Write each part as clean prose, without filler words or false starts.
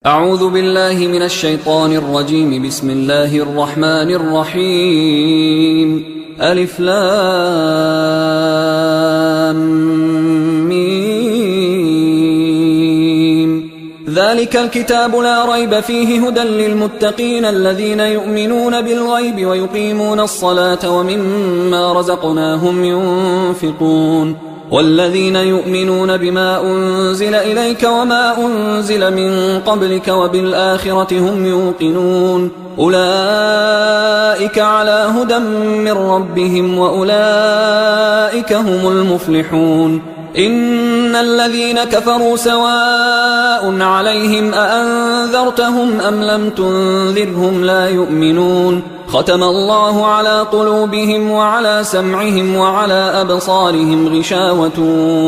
أعوذ بالله من الشيطان الرجيم. بسم الله الرحمن الرحيم. ألف لام ميم. ذلك الكتاب لا ريب فيه هدى للمتقين الذين يؤمنون بالغيب ويقيمون الصلاة ومما رزقناهم ينفقون والذين يؤمنون بما أنزل إليك وما أنزل من قبلك وبالآخرة هم يوقنون أولئك على هدى من ربهم وأولئك هم المفلحون. إن الذين كفروا سواء عليهم أأنذرتهم أم لم تنذرهم لا يؤمنون ختم الله على قلوبهم وعلى سمعهم وعلى أبصارهم غشاوة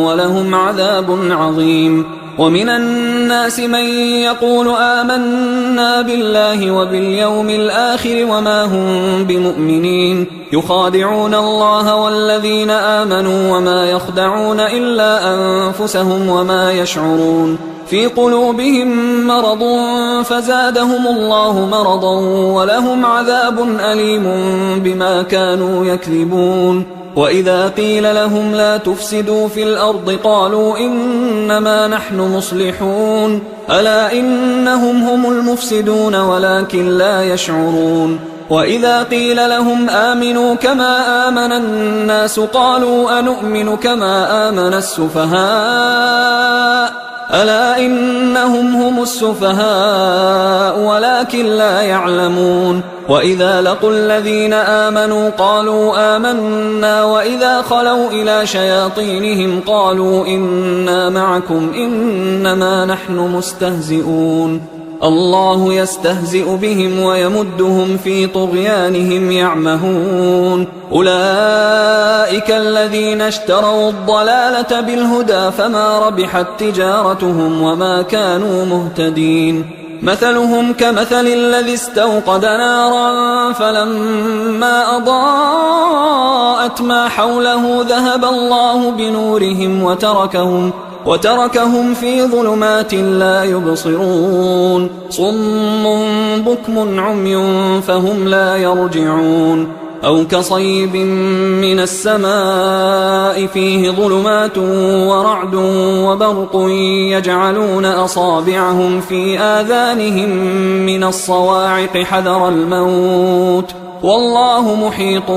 ولهم عذاب عظيم. ومن الناس من يقول آمنا بالله وباليوم الآخر وما هم بمؤمنين يخادعون الله والذين آمنوا وما يخدعون إلا أنفسهم وما يشعرون في قلوبهم مرض فزادهم الله مرضا ولهم عذاب أليم بما كانوا يكذبون. وإذا قيل لهم لا تفسدوا في الأرض قالوا إنما نحن مصلحون ألا إنهم هم المفسدون ولكن لا يشعرون. وإذا قيل لهم آمنوا كما آمن الناس قالوا أنؤمن كما آمن السفهاء ألا إنهم هم السفهاء ولكن لا يعلمون. وإذا لقوا الذين آمنوا قالوا آمنا وإذا خلوا إلى شياطينهم قالوا إنا معكم إنما نحن مستهزئون الله يستهزئ بهم ويمدهم في طغيانهم يعمهون. أولئك الذين اشتروا الضلالة بالهدى فما ربحت تجارتهم وما كانوا مهتدين. مثلهم كمثل الذي استوقد نارا فلما أضاءت ما حوله ذهب الله بنورهم وتركهم في ظلمات لا يبصرون صم بكم عمي فهم لا يرجعون. أو كصيب من السماء فيه ظلمات ورعد وبرق يجعلون أصابعهم في آذانهم من الصواعق حذر الموت والله محيط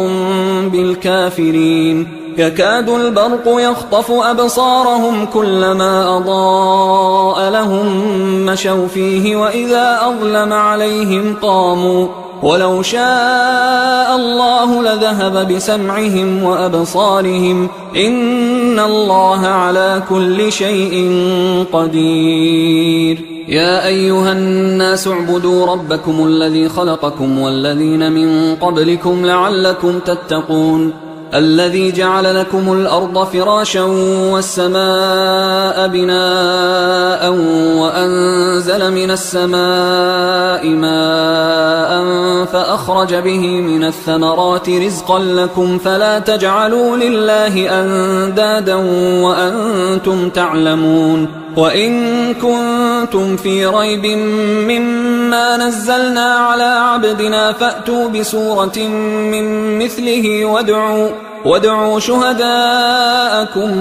بالكافرين. يكاد البرق يخطف أبصارهم كلما أضاء لهم مشوا فيه وإذا أظلم عليهم قاموا ولو شاء الله لذهب بسمعهم وأبصارهم إن الله على كل شيء قدير. يا أيها الناس اعبدوا ربكم الذي خلقكم والذين من قبلكم لعلكم تتقون الذي جعل لكم الأرض فراشا والسماء بناء وأنزل من السماء ماء فأخرج به من الثمرات رزقا لكم فلا تجعلوا لله أندادا وأنتم تعلمون. وإن كنتم في ريب مما نزلنا على عبدنا فأتوا بسورة من مثله وادعوا شهداءكم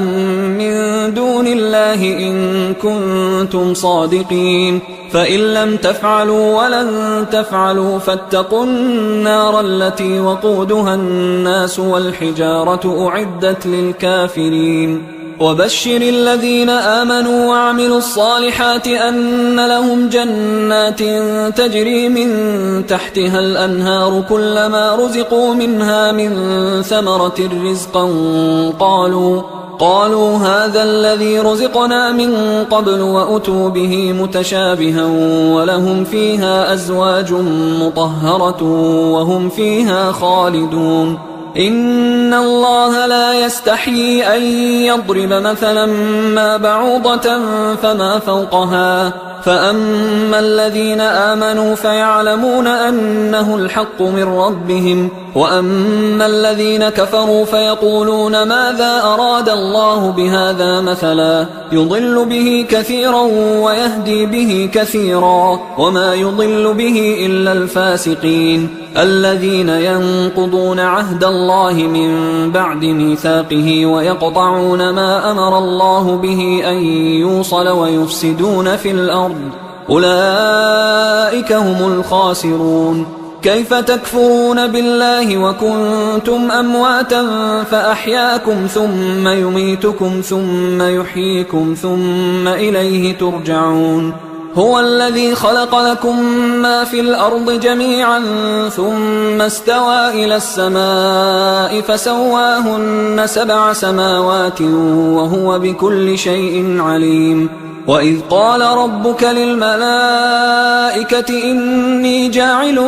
من دون الله إن كنتم صادقين فإن لم تفعلوا ولن تفعلوا فاتقوا النار التي وقودها الناس والحجارة أعدت للكافرين. وبشر الذين آمنوا وعملوا الصالحات أن لهم جنات تجري من تحتها الأنهار كلما رزقوا منها من ثمرة رزقا قالوا هذا الذي رزقنا من قبل وأتوا به متشابها ولهم فيها أزواج مطهرة وهم فيها خالدون. إن الله لا يستحيي أن يضرب مثلا ما بعوضة فما فأما الذين آمنوا فيعلمون أنه الحق من ربهم، وأما الذين كفروا فيقولون ماذا أراد الله بهذا مثلا يضل به كثيرا ويهدي به كثيرا وما يضل به إلا الفاسقين الذين ينقضون عهد الله من بعد ميثاقه ويقطعون ما أمر الله به أن يوصل ويفسدون في الأرض أولئك هم الخاسرون. كيف تكفرون بالله وكنتم أمواتا فأحياكم ثم يميتكم ثم يحييكم ثم إليه ترجعون. هو الذي خلق لكم ما في الأرض جميعا ثم استوى إلى السماء فسواهن 7 سماوات وهو بكل شيء عليم. وإذ قال ربك للملائكة إني جاعل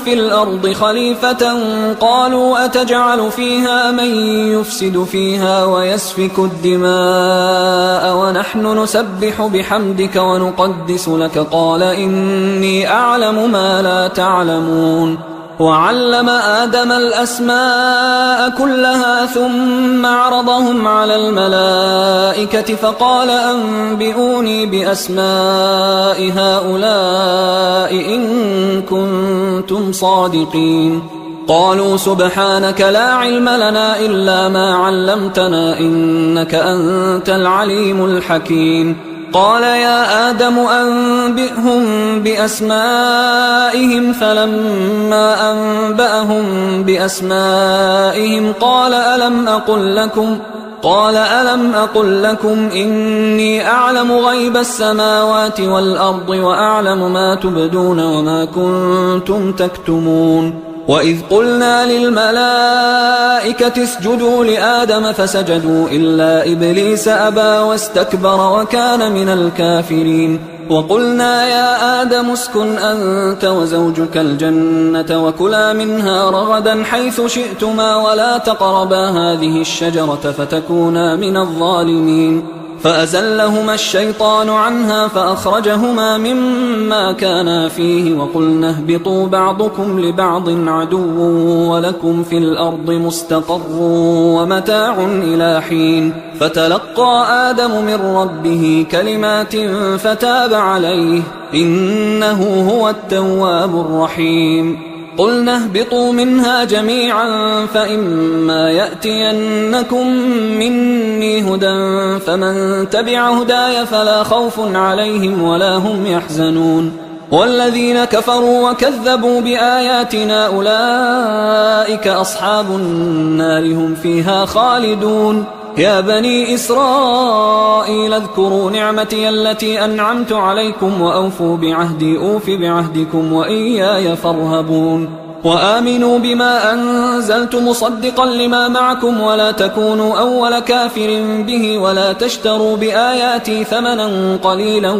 في الأرض خليفة قالوا أتجعل فيها من يفسد فيها ويسفك الدماء ونحن نسبح بحمدك ونقدس لك قال إني أعلم ما لا تعلمون. وعلم آدم الأسماء كلها ثم عرضهم على الملائكة فقال أنبئوني بأسماء هؤلاء إن كنتم صادقين. قالوا سبحانك لا علم لنا إلا ما علمتنا إنك أنت العليم الحكيم. قال يا آدم أنبئهم بأسمائهم فلما أنبأهم بأسمائهم قال ألم أقل لكم إني أعلم غيب السماوات والأرض وأعلم ما تبدون وما كنتم تكتمون. وإذ قلنا للملائكة اسجدوا لآدم فسجدوا إلا إبليس أبى واستكبر وكان من الكافرين. وقلنا يا آدم اسكن أنت وزوجك الجنة وكلا منها رغدا حيث شئتما ولا تقربا هذه الشجرة فتكونا من الظالمين. فأزلهما الشيطان عنها فأخرجهما مما كانا فيه وقلنا اهبطوا بعضكم لبعض عدو ولكم في الأرض مستقر ومتاع إلى حين. فتلقى آدم من ربه كلمات فتاب عليه إنه هو التواب الرحيم. قلنا اهبطوا منها جميعا فإما يأتينكم مني هدى فمن تبع هداي فلا خوف عليهم ولا هم يحزنون. والذين كفروا وكذبوا بآياتنا أولئك أصحاب النار هم فيها خالدون. يا بني إسرائيل اذكروا نعمتي التي أنعمت عليكم وأوفوا بعهدي أوف بعهدكم وإياي فارهبون. وآمنوا بما أنزلت مصدقا لما معكم ولا تكونوا أول كافر به ولا تشتروا بآياتي ثمنا قليلا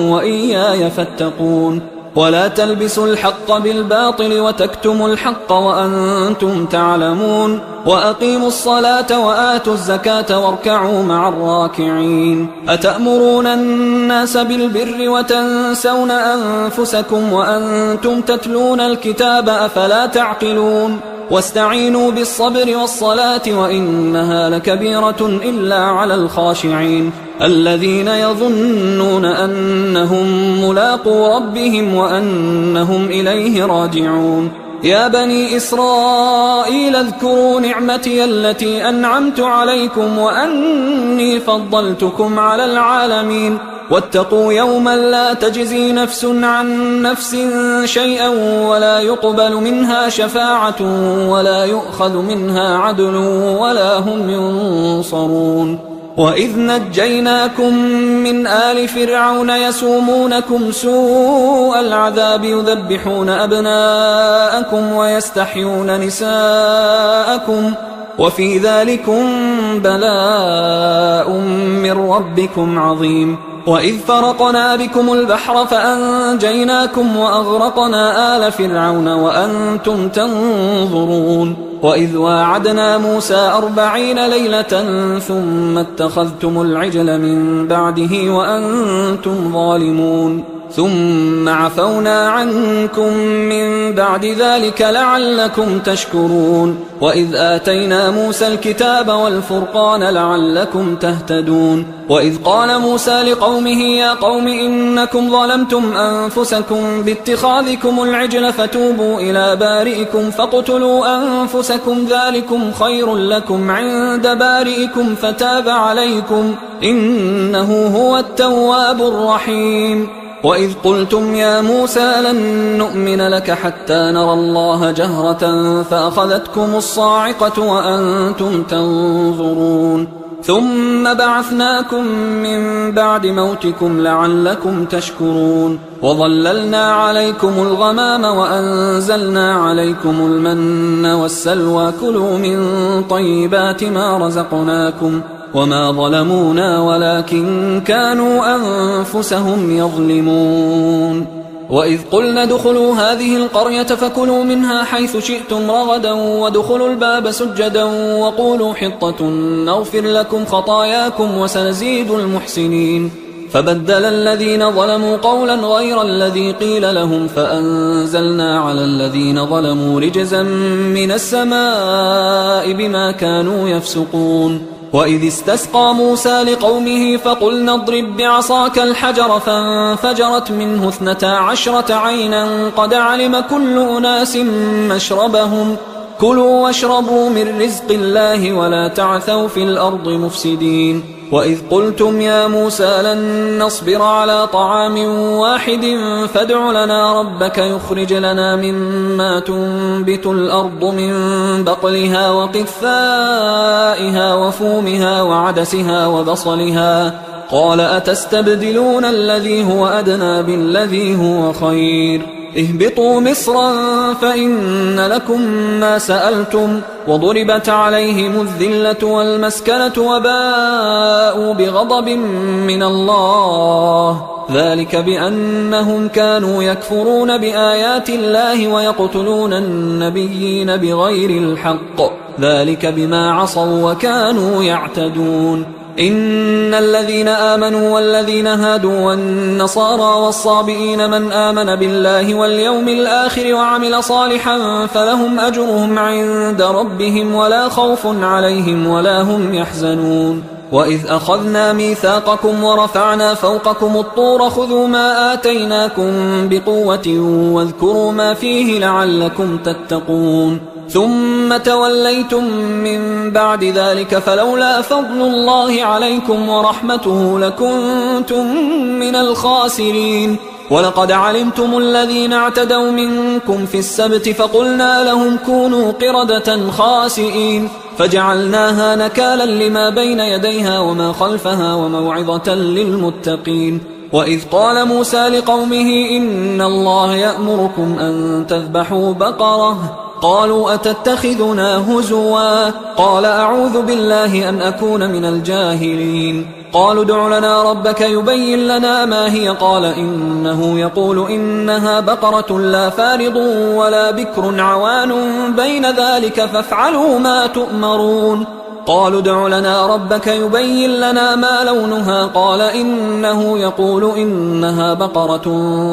وإياي فاتقون. ولا تلبسوا الحق بالباطل وتكتموا الحق وأنتم تعلمون. وأقيموا الصلاة وآتوا الزكاة واركعوا مع الراكعين. أتأمرون الناس بالبر وتنسون أنفسكم وأنتم تتلون الكتاب أفلا تعقلون. واستعينوا بالصبر والصلاة وإنها لكبيرة إلا على الخاشعين الذين يظنون أنهم ملاقو ربهم وأنهم إليه راجعون. يا بني إسرائيل اذكروا نعمتي التي أنعمت عليكم وأني فضلتكم على العالمين. واتقوا يوما لا تجزي نفس عن نفس شيئا ولا يقبل منها شفاعة ولا يؤخذ منها عدل ولا هم ينصرون. وإذ نجيناكم من آل فرعون يسومونكم سوء العذاب يذبحون أبناءكم ويستحيون نساءكم وفي ذلكم بلاء من ربكم عظيم. وإذ فرقنا بكم البحر فأنجيناكم وأغرقنا آل فرعون وأنتم تنظرون. وإذ واعدنا موسى 40 ليلة ثم اتخذتم العجل من بعده وأنتم ظالمون. ثم عفونا عنكم من بعد ذلك لعلكم تشكرون وإذ آتينا موسى الكتاب والفرقان لعلكم تهتدون وإذ قال موسى لقومه يا قوم إنكم ظلمتم أنفسكم باتخاذكم العجل فتوبوا إلى بارئكم فاقتلوا أنفسكم ذلكم خير لكم عند بارئكم فتاب عليكم إنه هو التواب الرحيم وإذ قلتم يا موسى لن نؤمن لك حتى نرى الله جهرة فأخذتكم الصاعقة وأنتم تنظرون ثم بعثناكم من بعد موتكم لعلكم تشكرون وظللنا عليكم الغمام وأنزلنا عليكم المن والسلوى كلوا من طيبات ما رزقناكم وما ظلمونا ولكن كانوا أنفسهم يظلمون وإذ قلنا ادخلوا هذه القرية فكلوا منها حيث شئتم رغدا وادخلوا الباب سجدا وقولوا حطة نغفر لكم خطاياكم وسنزيد المحسنين فبدل الذين ظلموا قولا غير الذي قيل لهم فأنزلنا على الذين ظلموا رجزا من السماء بما كانوا يفسقون وإذ استسقى موسى لقومه فقلنا اضرب بعصاك الحجر فانفجرت منه 12 عينا قد علم كل أناس مشربهم كلوا واشربوا من رزق الله ولا تعثوا في الأرض مفسدين وإذ قلتم يا موسى لن نصبر على طعام واحد فادع لنا ربك يخرج لنا مما تنبت الأرض من بقلها وقثائها وفومها وعدسها وبصلها قال أتستبدلون الذي هو أدنى بالذي هو خير اهبطوا مصرا فإن لكم ما سألتم وضربت عليهم الذلة والمسكنة وباءوا بغضب من الله ذلك بأنهم كانوا يكفرون بآيات الله ويقتلون النبيين بغير الحق ذلك بما عصوا وكانوا يعتدون إن الذين آمنوا والذين هادوا والنصارى والصابئين من آمن بالله واليوم الآخر وعمل صالحا فلهم أجرهم عند ربهم ولا خوف عليهم ولا هم يحزنون وإذ أخذنا ميثاقكم ورفعنا فوقكم الطور خذوا ما آتيناكم بقوة واذكروا ما فيه لعلكم تتقون ثم توليتم من بعد ذلك فلولا فضل الله عليكم ورحمته لكنتم من الخاسرين ولقد علمتم الذين اعتدوا منكم في السبت فقلنا لهم كونوا قردة خاسئين فجعلناها نكالا لما بين يديها وما خلفها وموعظة للمتقين وإذ قال موسى لقومه إن الله يأمركم أن تذبحوا بقرة قالوا أتتخذنا هزوا قال أعوذ بالله أن أكون من الجاهلين قالوا ادع لنا ربك يبين لنا ما هي قال إنه يقول إنها بقرة لا فارض ولا بكر عوان بين ذلك فافعلوا ما تؤمرون قالوا ادع لنا ربك يبين لنا ما لونها قال إنه يقول إنها بقرة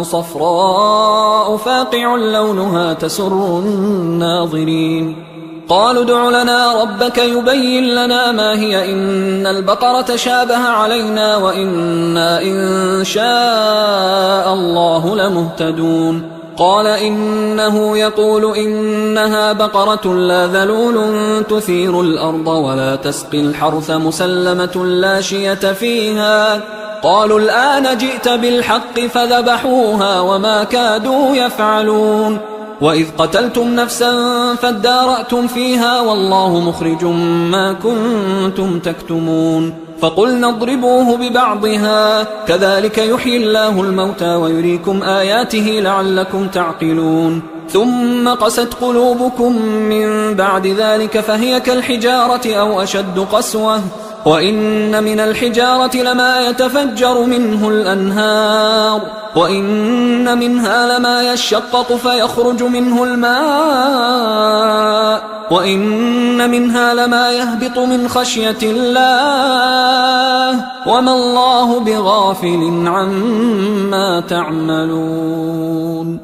صفراء فاقع لونها تسر الناظرين قالوا ادع لنا ربك يبين لنا ما هي إن البقرة شابه علينا وإنا إن شاء الله لمهتدون قال إنه يقول إنها بقرة لا ذلول تثير الأرض ولا تسقي الحرث مسلمة لا شية فيها قالوا الآن جئت بالحق فذبحوها وما كادوا يفعلون وإذ قتلتم نفسا فادارأتم فيها والله مخرج ما كنتم تكتمون فقلنا اضربوه ببعضها كذلك يحيي الله الموتى ويريكم آياته لعلكم تعقلون ثم قست قلوبكم من بعد ذلك فهي كالحجارة أو أشد قسوة وإن من الحجارة لما يتفجر منه الأنهار وإن منها لما يشقق فيخرج منه الماء وإن منها لما يهبط من خشية الله وما الله بغافل عما تعملون.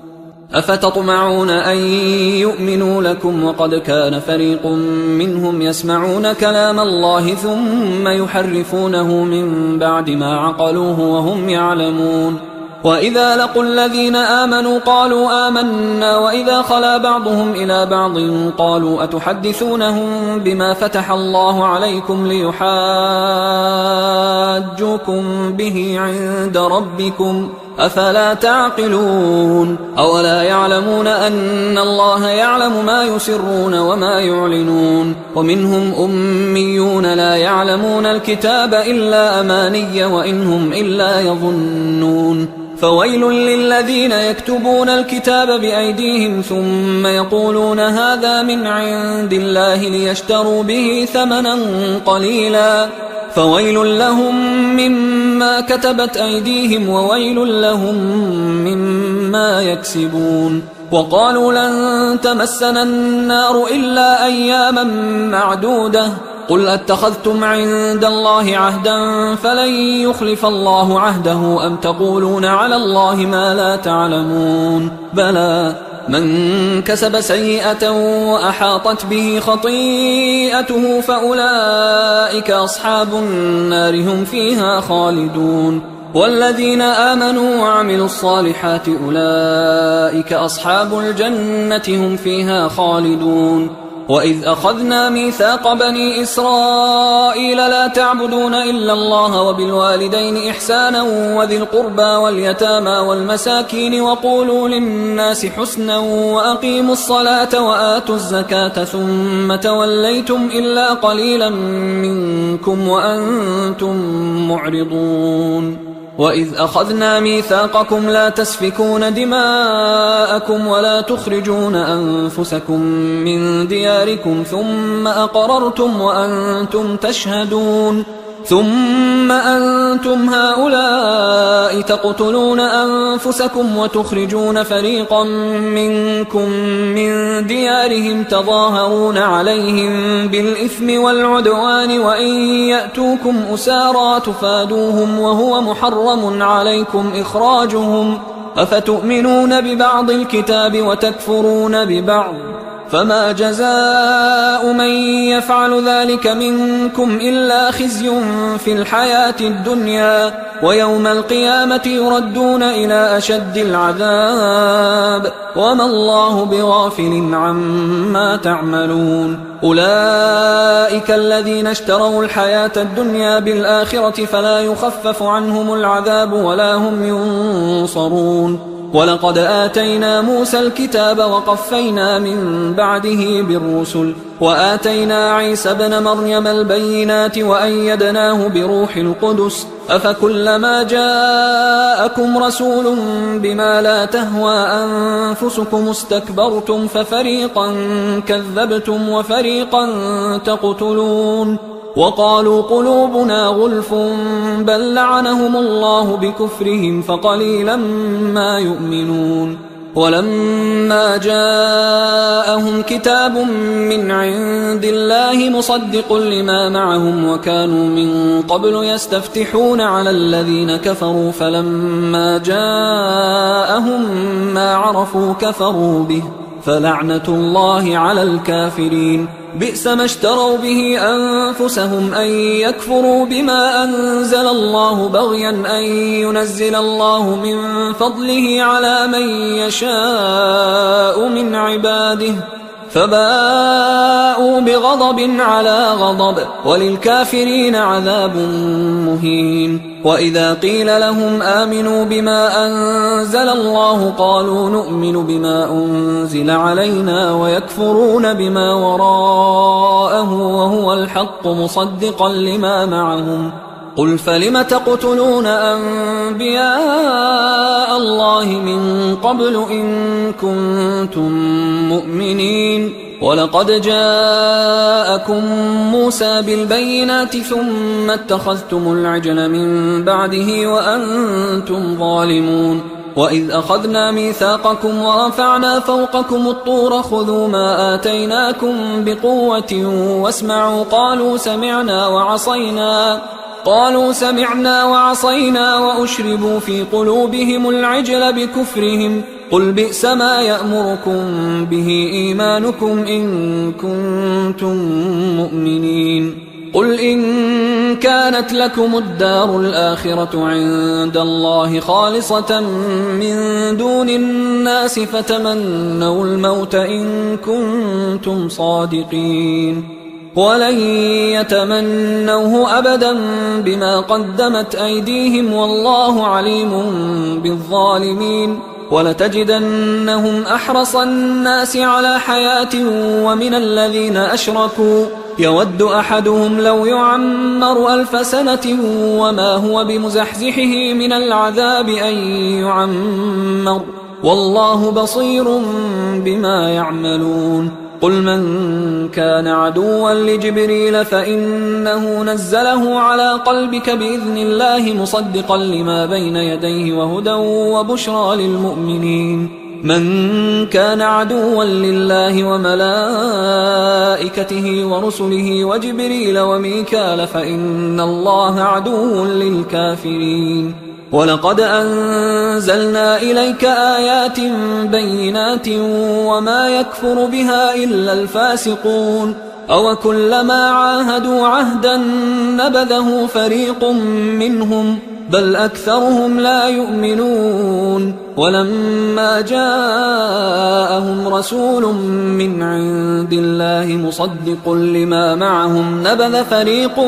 أفتطمعون أن يؤمنوا لكم وقد كان فريق منهم يسمعون كلام الله ثم يحرفونه من بعد ما عقلوه وهم يعلمون. وإذا لقوا الذين آمنوا قالوا آمنا وإذا خلا بعضهم إلى بعض قالوا أتحدثونهم بما فتح الله عليكم ليحاجوكم به عند ربكم أفلا تعقلون. أولا يعلمون أن الله يعلم ما يسرون وما يعلنون. ومنهم أميون لا يعلمون الكتاب إلا أماني وإنهم إلا يظنون. فويل للذين يكتبون الكتاب بأيديهم ثم يقولون هذا من عند الله ليشتروا به ثمنا قليلا فويل لهم مما كتبت أيديهم وويل لهم مما يكسبون. وقالوا لن تمسنا النار إلا أياما معدودة قل أتخذتم عند الله عهدا فلن يخلف الله عهده أم تقولون على الله ما لا تعلمون. بلى من كسب سيئة وأحاطت به خطيئته فأولئك أصحاب النار هم فيها خالدون. والذين آمنوا وعملوا الصالحات أولئك أصحاب الجنة هم فيها خالدون. وإذ أخذنا ميثاق بني إسرائيل لا تعبدون إلا الله وبالوالدين إحسانا وذي القربى واليتامى والمساكين وقولوا للناس حسنا وأقيموا الصلاة وآتوا الزكاة ثم توليتم إلا قليلا منكم وأنتم معرضون. وإذ أخذنا ميثاقكم لا تسفكون دماءكم ولا تخرجون أنفسكم من دياركم ثم أقررتم وأنتم تشهدون. ثم أنتم هؤلاء تقتلون أنفسكم وتخرجون فريقا منكم من ديارهم تظاهرون عليهم بالإثم والعدوان وإن يأتوكم أسارى تفادوهم وهو محرم عليكم إخراجهم أفتؤمنون ببعض الكتاب وتكفرون ببعض فما جزاء من يفعل ذلك منكم إلا خزي في الحياة الدنيا ويوم القيامة يردون إلى أشد العذاب وما الله بغافل عما تعملون. أولئك الذين اشتروا الحياة الدنيا بالآخرة فلا يخفف عنهم العذاب ولا هم ينصرون. ولقد آتينا موسى الكتاب وقفينا من بعده بالرسل وآتينا عيسى ابن مريم البينات وأيدناه بروح القدس أفكلما جاءكم رسول بما لا تهوى أنفسكم استكبرتم ففريقا كذبتم وفريقا تقتلون. وقالوا قلوبنا غلف بل لعنهم الله بكفرهم فقليلا ما يؤمنون. ولما جاءهم كتاب من عند الله مصدق لما معهم وكانوا من قبل يستفتحون على الذين كفروا فلما جاءهم ما عرفوا كفروا به فلعنة الله على الكافرين. بئس ما اشتروا به أنفسهم أن يكفروا بما أنزل الله بغيا أن ينزل الله من فضله على من يشاء من عباده فباءوا بغضب على غضب وللكافرين عذاب مهين. وإذا قيل لهم آمنوا بما أنزل الله قالوا نؤمن بما أنزل علينا ويكفرون بما وراءه وهو الحق مصدقا لما معهم. قل فلم تقتلون أنبياء الله من قبل إن كنتم مؤمنين ولقد جاءكم موسى بالبينات ثم اتخذتم العجل من بعده وأنتم ظالمون وإذ أخذنا ميثاقكم ورفعنا فوقكم الطور خذوا ما آتيناكم بقوة واسمعوا قالوا سمعنا وعصينا وأشربوا في قلوبهم العجل بكفرهم قل بئس ما يأمركم به إيمانكم إن كنتم مؤمنين قل إن كانت لكم الدار الآخرة عند الله خالصة من دون الناس فتمنوا الموت إن كنتم صادقين ولن يتمنوه أبدا بما قدمت أيديهم والله عليم بالظالمين ولتجدنهم أحرص الناس على حياة ومن الذين أشركوا يود أحدهم لو يعمر 1000 سنة وما هو بمزحزحه من العذاب أن يعمر والله بصير بما يعملون قل من كان عدوا لجبريل فإنه نزله على قلبك بإذن الله مصدقا لما بين يديه وهدى وبشرى للمؤمنين من كان عدوا لله وملائكته ورسله وجبريل وميكال فإن الله عدو للكافرين ولقد أنزلنا إليك آيات بينات وما يكفر بها إلا الفاسقون أوكلما عاهدوا عهدا نبذه فريق منهم بل أكثرهم لا يؤمنون ولما جاءهم رسول من عند الله مصدق لما معهم نبذ فريق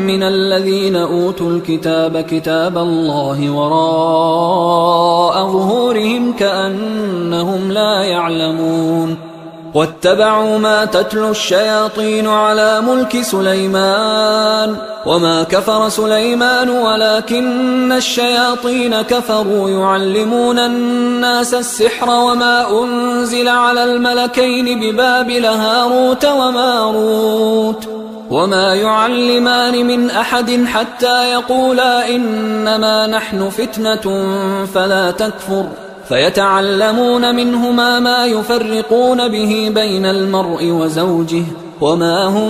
من الذين أوتوا الكتاب كتاب الله وراء ظهورهم كأنهم لا يعلمون واتبعوا ما تتلو الشياطين على ملك سليمان وما كفر سليمان ولكن الشياطين كفروا يعلمون الناس السحر وما أنزل على الملكين ببابل هاروت وماروت وما يعلمان من أحد حتى يقولا إنما نحن فتنة فلا تكفر فيتعلمون منهما ما يفرقون به بين المرء وزوجه وما هم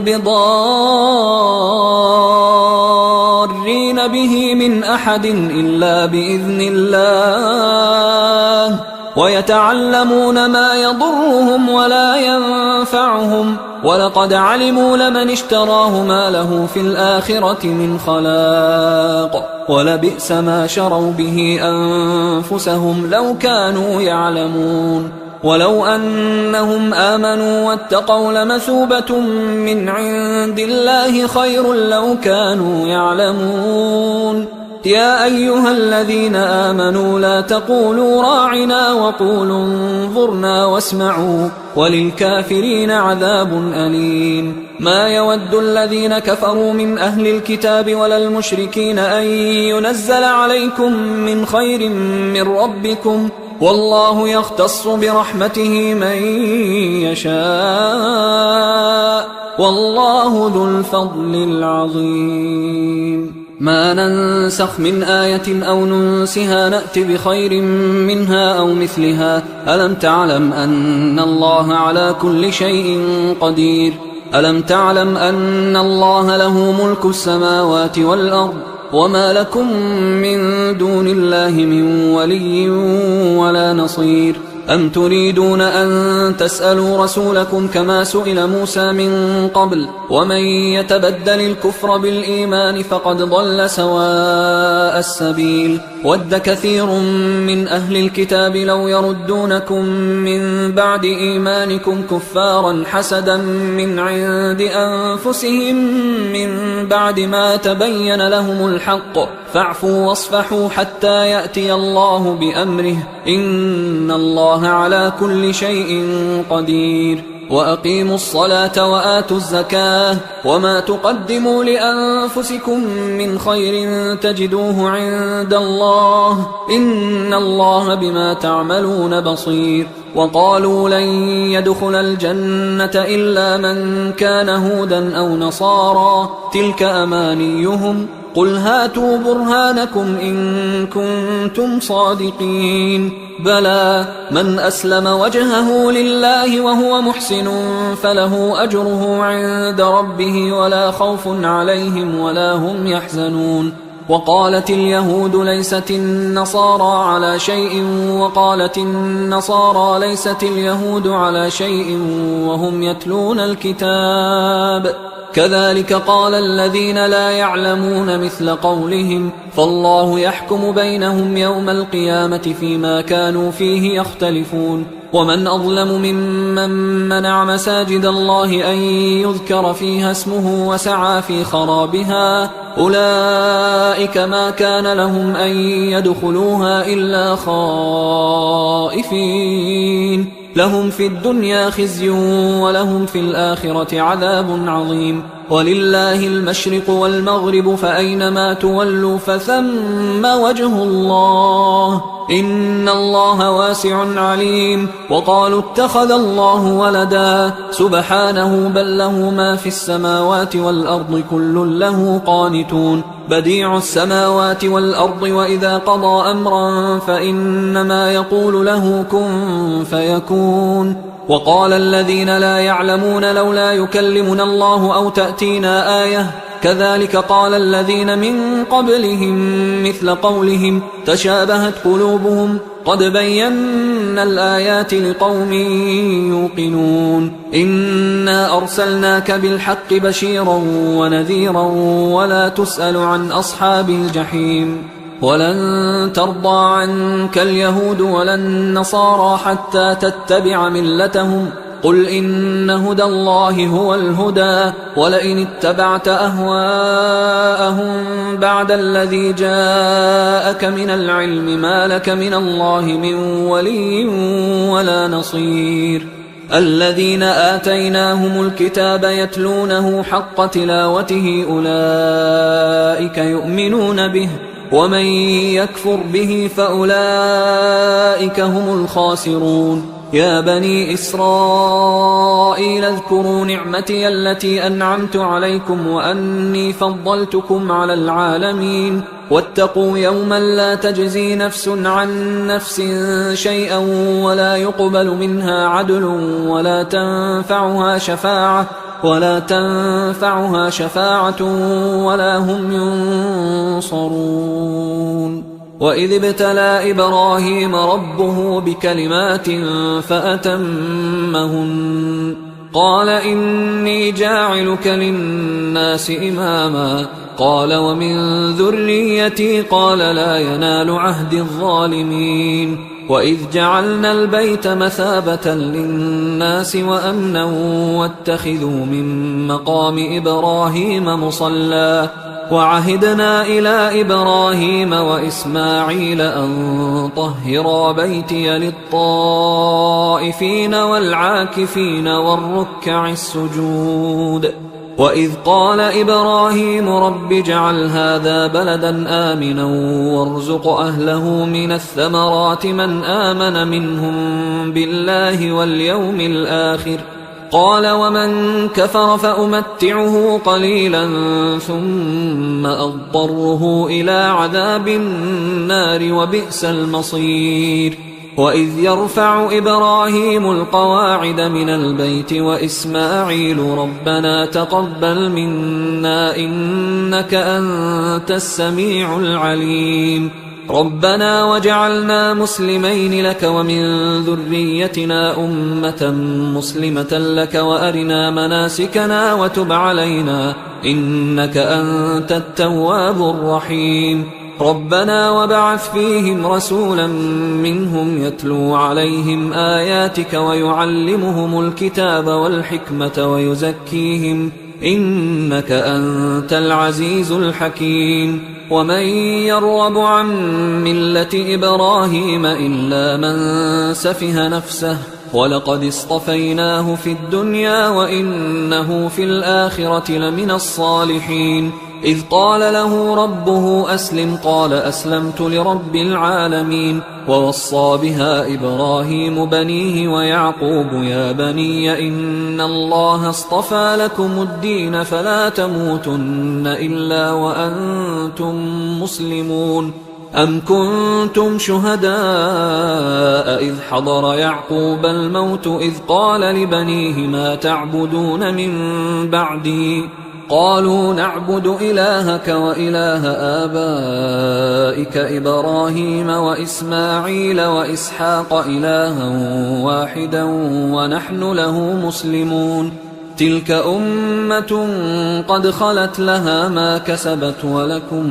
بضارين به من أحد إلا بإذن الله ويتعلمون ما يضرهم ولا ينفعهم ولقد علموا لمن اشتراه ما له في الآخرة من خلاق ولبئس ما شروا به أنفسهم لو كانوا يعلمون ولو أنهم آمنوا واتقوا لمثوبة من عند الله خير لو كانوا يعلمون يا أيها الذين آمنوا لا تقولوا راعنا وقولوا انظرنا واسمعوا وللكافرين عذاب أليم ما يود الذين كفروا من أهل الكتاب ولا المشركين أن ينزل عليكم من خير من ربكم والله يختص برحمته من يشاء والله ذو الفضل العظيم ما ننسخ من آية أو ننسها نأت بخير منها أو مثلها ألم تعلم أن الله على كل شيء قدير ألم تعلم أن الله له ملك السماوات والأرض وما لكم من دون الله من ولي ولا نصير أم تريدون أن تسألوا رسولكم كما سئل موسى من قبل ومن يتبدل الكفر بالإيمان فقد ضل سواء السبيل ود كثير من أهل الكتاب لو يردونكم من بعد إيمانكم كفارا حسدا من عند أنفسهم من بعد ما تبين لهم الحق فاعفوا واصفحوا حتى يأتي الله بأمره إن الله على كل شيء قدير وأقيموا الصلاة وآتوا الزكاة وما تقدموا لأنفسكم من خير تجدوه عند الله إن الله بما تعملون بصير وقالوا لن يدخل الجنة إلا من كان هودا أو نصارى تلك أمانيهم قل هاتوا برهانكم إن كنتم صادقين بلى من أسلم وجهه لله وهو محسن فله أجره عند ربه ولا خوف عليهم ولا هم يحزنون وقالت اليهود ليست النصارى على شيء وقالت النصارى ليست اليهود على شيء وهم يتلون الكتاب كذلك قال الذين لا يعلمون مثل قولهم فالله يحكم بينهم يوم القيامة فيما كانوا فيه يختلفون ومن أظلم ممن منع مساجد الله أن يذكر فيها اسمه وسعى في خرابها أولئك ما كان لهم أن يدخلوها إلا خائفين لهم في الدنيا خزي ولهم في الآخرة عذاب عظيم ولله المشرق والمغرب فأينما تولوا فثم وجه الله إن الله واسع عليم وقالوا اتخذ الله ولدا سبحانه بل له ما في السماوات والأرض كل له قانتون بديع السماوات والأرض وإذا قضى أمرا فإنما يقول له كن فيكون وقال الذين لا يعلمون لولا يكلمنا الله أو تأتينا آية كذلك قال الذين من قبلهم مثل قولهم تشابهت قلوبهم قد بينا الآيات لقوم يوقنون إنا أرسلناك بالحق بشيرا ونذيرا ولا تسأل عن أصحاب الجحيم ولن ترضى عنك اليهود ولا النصارى حتى تتبع ملتهم قل إن هدى الله هو الهدى ولئن اتبعت أهواءهم بعد الذي جاءك من العلم ما لك من الله من ولي ولا نصير الذين آتيناهم الكتاب يتلونه حق تلاوته أولئك يؤمنون به ومن يكفر به فأولئك هم الخاسرون يا بني إسرائيل اذكروا نعمتي التي أنعمت عليكم وأني فضلتكم على العالمين واتقوا يوما لا تجزي نفس عن نفس شيئا ولا يقبل منها عدل ولا تنفعها شفاعة ولا هم ينصرون وإذ ابتلى إبراهيم ربه بكلمات فأتمهن قال إني جاعلك للناس إماما قال ومن ذريتي قال لا ينال عهد الظالمين وإذ جعلنا البيت مثابة للناس وأمنا واتخذوا من مقام إبراهيم مصلى وعهدنا إلى إبراهيم وإسماعيل أن طهرا بيتي للطائفين والعاكفين والركع السجود وإذ قال إبراهيم رب اجعل هذا بلدا آمنا وارزق أهله من الثمرات من آمن منهم بالله واليوم الآخر قال ومن كفر فأمتعه قليلا ثم أضطره إلى عذاب النار وبئس المصير وإذ يرفع إبراهيم القواعد من البيت وإسماعيل ربنا تقبل منا إنك أنت السميع العليم ربنا وجعلنا مسلمين لك ومن ذريتنا أمة مسلمة لك وأرنا مناسكنا وتب علينا إنك أنت التواب الرحيم ربنا وابعث فيهم رسولا منهم يتلو عليهم آياتك ويعلمهم الكتاب والحكمة ويزكيهم إنك أنت العزيز الحكيم ومن يرغب عن ملة إبراهيم إلا من سفه نفسه ولقد اصطفيناه في الدنيا وإنه في الآخرة لمن الصالحين إذ قال له ربه أسلم قال أسلمت لرب العالمين. ووصى بها إبراهيم بنيه ويعقوب يا بني إن الله اصطفى لكم الدين فلا تموتن إلا وأنتم مسلمون. أم كنتم شهداء إذ حضر يعقوب الموت إذ قال لبنيه ما تعبدون من بعدي قالوا نعبد إلهك وإله آبائك إبراهيم وإسماعيل وإسحاق إلها واحدا ونحن له مسلمون. تلك أمة قد خلت لها ما كسبت ولكم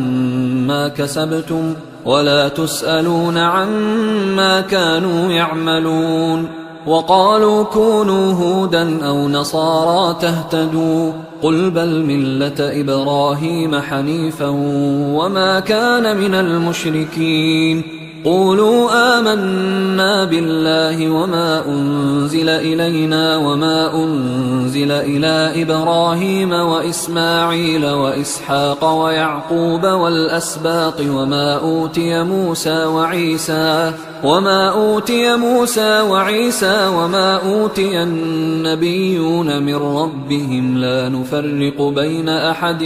ما كسبتم ولا تسألون عما كانوا يعملون. وقالوا كونوا هودا أو نصارى تهتدوا قل بل ملة إبراهيم حنيفا وما كان من المشركين. قولوا آمنا بالله وما أنزل إلينا وما أنزل إلى إبراهيم وإسماعيل وإسحاق ويعقوب والأسباط وما أوتي موسى وعيسى وما أوتي النبيون من ربهم لا نفرق بين أحد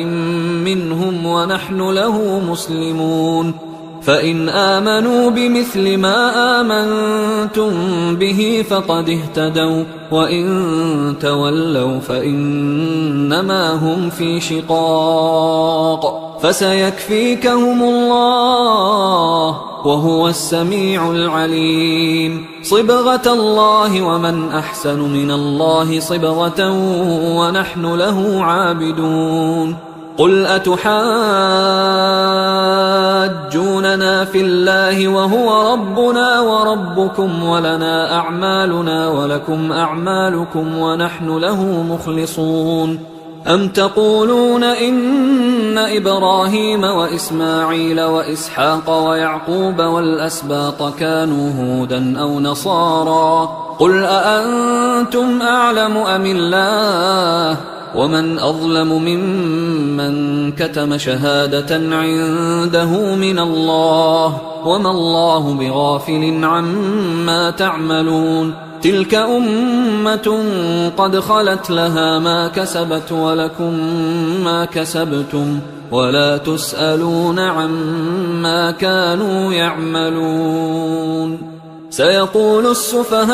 منهم ونحن له مسلمون. فإن آمنوا بمثل ما آمنتم به فقد اهتدوا وإن تولوا فإنما هم في شقاق فسيكفيكهم الله وهو السميع العليم. صبغة الله ومن أحسن من الله صبغة ونحن له عابدون. قل أتحاجوننا في الله وهو ربنا وربكم ولنا أعمالنا ولكم أعمالكم ونحن له مخلصون. أم تقولون إن إبراهيم وإسماعيل وإسحاق ويعقوب والأسباط كانوا هودا أو نصارى قل أأنتم أعلم أم الله ومن أظلم ممن كتم شهادة عنده من الله وما الله بغافل عما تعملون. تلك أمة قد خلت لها ما كسبت ولكم ما كسبتم ولا تسألون عما كانوا يعملون. سيقول السفهاء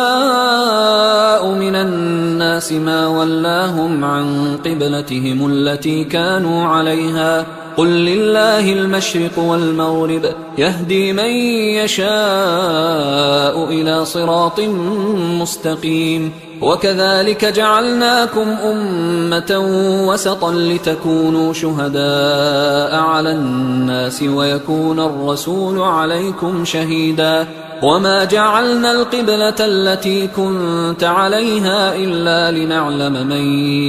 من الناس ما ولاهم عن قبلتهم التي كانوا عليها قل لله المشرق والمغرب يهدي من يشاء إلى صراط مستقيم. وكذلك جعلناكم أمة وسطا لتكونوا شهداء على الناس ويكون الرسول عليكم شهيدا. وما جعلنا القبلة التي كنت عليها إلا لنعلم من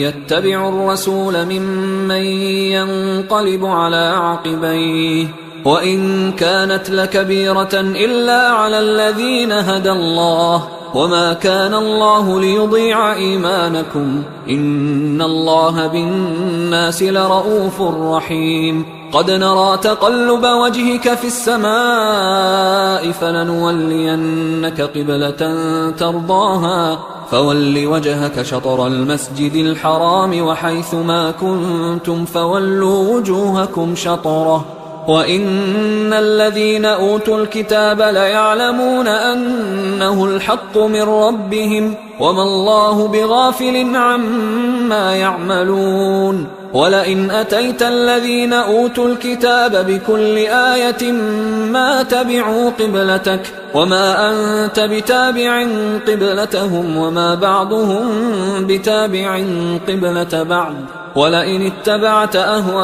يتبع الرسول ممن ينقلب على عقبيه وإن كانت لكبيرة إلا على الذين هدى الله وما كان الله ليضيع إيمانكم إن الله بالناس لرؤوف رحيم. قد نرى تقلب وجهك في السماء فلنولينك قبلة ترضاها فول وجهك شطر المسجد الحرام وحيث ما كنتم فولوا وجوهكم شطره وإن الذين أوتوا الكتاب ليعلمون أنه الحق من ربهم وما الله بغافل عما يعملون. ولئن أتيت الذين أوتوا الكتاب بكل آية ما تبعوا قبلتك وما أنت بتابع قبلتهم وما بعضهم بتابع قبلة بعض ولئن اتبعت أهواءهم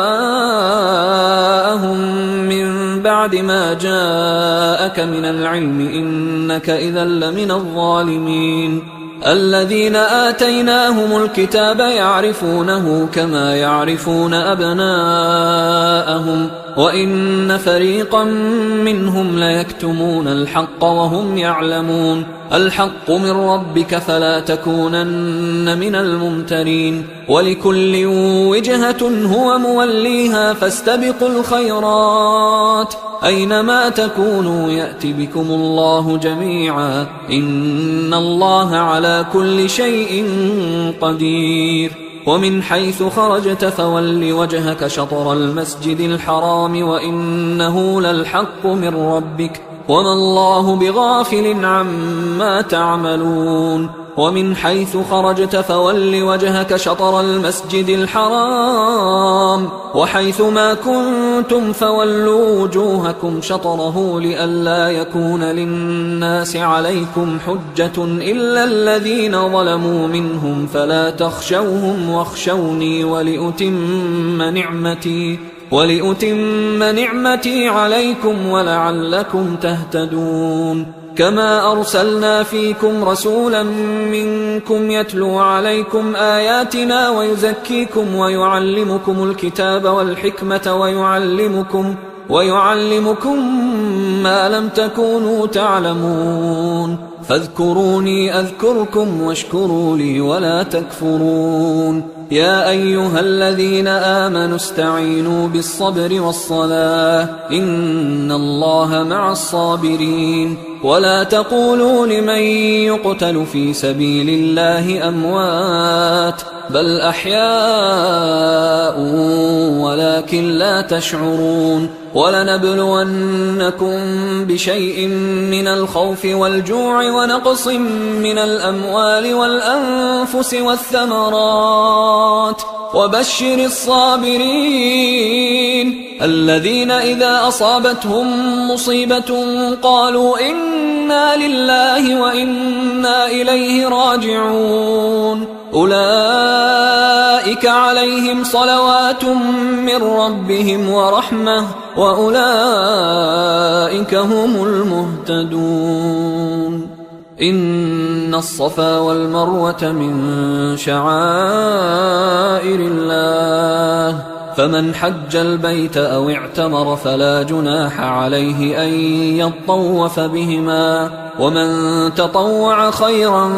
من بعد ما جاءك من العلم إنك إذا لمن الظالمين. الذين آتيناهم الكتاب يعرفونه كما يعرفون أبناءهم وإن فريقا منهم ليكتمون الحق وهم يعلمون. الحق من ربك فلا تكونن من الممترين ولكل وجهة هو موليها فاستبقوا الخيرات أينما تكونوا يأت بكم الله جميعا إن الله على كل شيء قدير ومن حيث خرجت فول وجهك شطر المسجد الحرام وإنه للحق من ربك وما الله بغافل عما تعملون ومن حيث خرجت فول وجهك شطر المسجد الحرام وحيث ما كنتم فولوا وجوهكم شطره لئلا يكون للناس عليكم حجة إلا الذين ظلموا منهم فلا تخشوهم واخشوني ولأتم نعمتي عليكم ولعلكم تهتدون كما أرسلنا فيكم رسولا منكم يتلو عليكم آياتنا ويزكيكم ويعلمكم الكتاب والحكمة ويعلمكم ما لم تكونوا تعلمون فاذكروني أذكركم واشكروا لي ولا تكفرون يا أيها الذين آمنوا استعينوا بالصبر والصلاة إن الله مع الصابرين ولا تقولوا لمن يقتل في سبيل الله أموات بل أحياء ولكن لا تشعرون ولنبلونكم بشيء من الخوف والجوع ونقص من الأموال والأنفس والثمرات وبشر الصابرين الذين إذا أصابتهم مصيبة قالوا إنا لله وإنا إليه راجعون أولئك عليهم صلوات من ربهم ورحمة وأولئك هم المهتدون إن الصفا والمروة من شعائر الله فمن حج البيت أو اعتمر فلا جناح عليه أن يطوف بهما ومن تطوع خيرا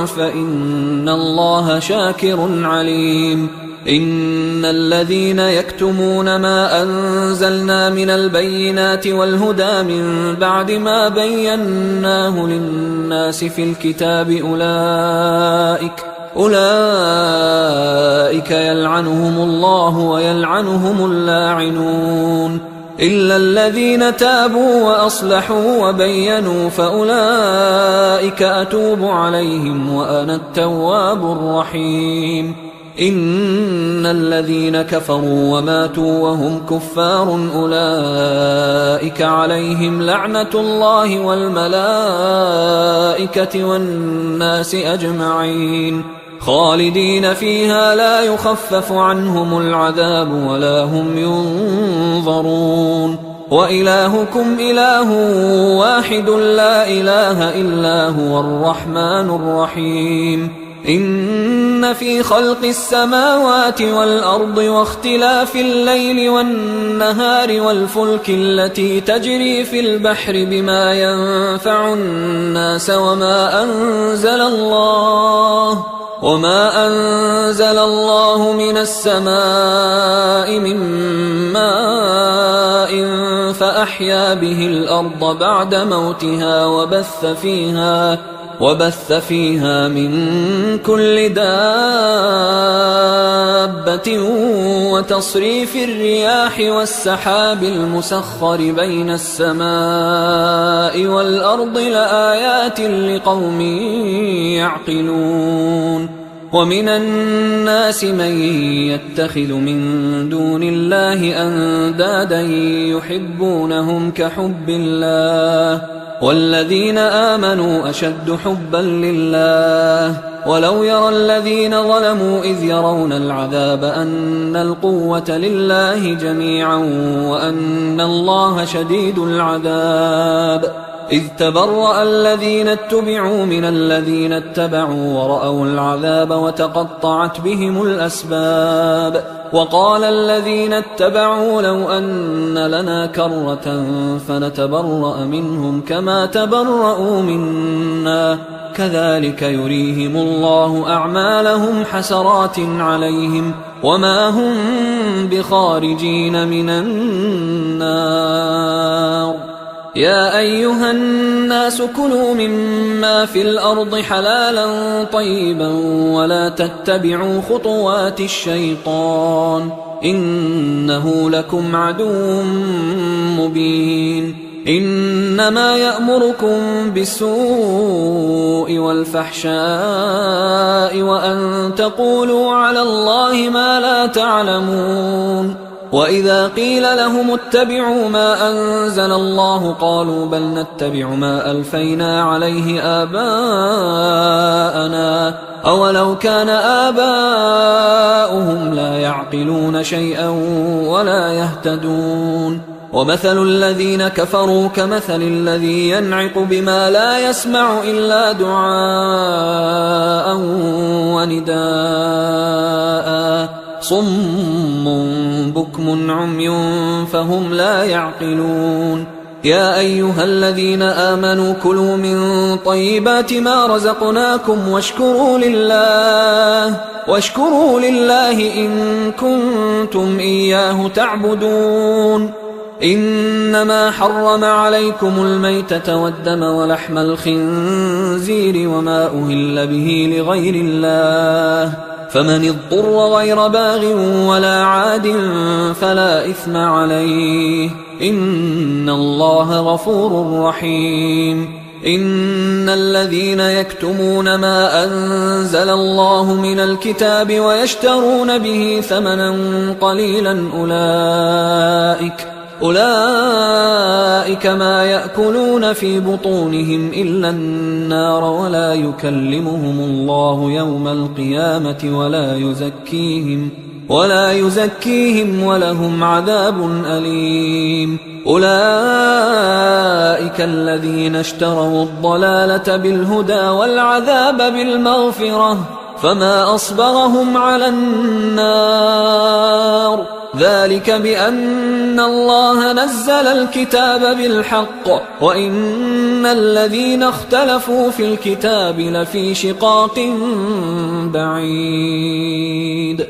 فإن الله شاكر عليم إن الذين يكتمون ما أنزلنا من البينات والهدى من بعد ما بيناه للناس في الكتاب أولئك يلعنهم الله ويلعنهم اللاعنون إلا الذين تابوا وأصلحوا وبينوا فأولئك أتوب عليهم وأنا التواب الرحيم إن الذين كفروا وماتوا وهم كفار أولئك عليهم لعنة الله والملائكة والناس أجمعين خالدين فيها لا يخفف عنهم العذاب ولا هم ينظرون وإلهكم إله واحد لا إله إلا هو الرحمن الرحيم إن في خلق السماوات والأرض واختلاف الليل والنهار والفلك التي تجري في البحر بما ينفع الناس وما أنزل الله من السماء من ماء فأحيا به الأرض بعد موتها وبث فيها من كل دابة وتصريف الرياح والسحاب المسخر بين السماء والأرض لآيات لقوم يعقلون ومن الناس من يتخذ من دون الله أندادا يحبونهم كحب الله والذين آمنوا أشد حبا لله ولو يرى الذين ظلموا إذ يرون العذاب أن القوة لله جميعا وأن الله شديد العذاب إذ تبرأ الذين اتبعوا من الذين اتبعوا ورأوا العذاب وتقطعت بهم الأسباب وقال الذين اتبعوا لو أن لنا كرة فنتبرأ منهم كما تبرأوا منا كذلك يريهم الله أعمالهم حسرات عليهم وما هم بخارجين من النار. يا أيها الناس كلوا مما في الأرض حلالا طيبا ولا تتبعوا خطوات الشيطان إنه لكم عدو مبين. إنما يأمركم بالسوء والفحشاء وأن تقولوا على الله ما لا تعلمون. وإذا قيل لهم اتبعوا ما أنزل الله قالوا بل نتبع ما ألفينا عليه آباءنا أولو كان آباؤهم لا يعقلون شيئا ولا يهتدون. ومثل الذين كفروا كمثل الذي ينعق بما لا يسمع إلا دعاء ونداء صم بكم عمي فهم لا يعقلون. يا أيها الذين آمنوا كلوا من طيبات ما رزقناكم واشكروا لله إن كنتم إياه تعبدون. إنما حرم عليكم الميتة والدم ولحم الخنزير وما أهل به لغير الله فمن اضطر غير باغ ولا عاد فلا إثم عليه إن الله غفور رحيم. إن الذين يكتمون ما أنزل الله من الكتاب ويشترون به ثمنا قليلا أولئك ما يأكلون في بطونهم إلا النار ولا يكلمهم الله يوم القيامة ولا يزكيهم ولهم عذاب أليم. أولئك الذين اشتروا الضلالة بالهدى والعذاب بالمغفرة فما أصبرهم على النار ذلك بأن الله نزل الكتاب بالحق وإن الذين اختلفوا في الكتاب لفي شقاق بعيد.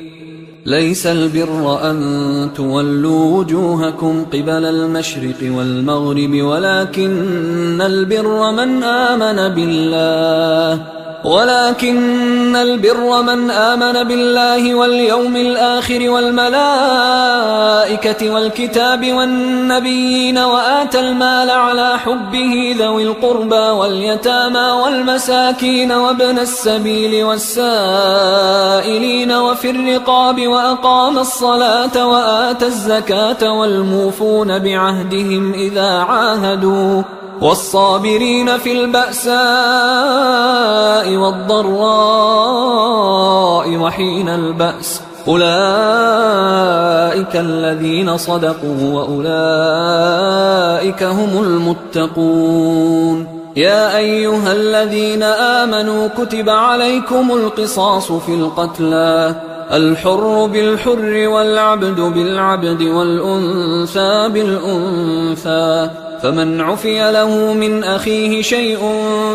ليس البر أن تولوا وجوهكم قبل المشرق والمغرب ولكن البر من آمن بالله واليوم الآخر والملائكة والكتاب والنبيين وآتى المال على حبه ذوي القربى واليتامى والمساكين وابن السبيل والسائلين وفي الرقاب وأقام الصلاة وآتى الزكاة والموفون بعهدهم إذا عاهدوا والصابرين في البأساء والضراء وحين البأس أولئك الذين صدقوا وأولئك هم المتقون. يا أيها الذين آمنوا كتب عليكم القصاص في القتلى الحر بالحر والعبد بالعبد والأنثى بالأنثى فمن عفي له من أخيه شيء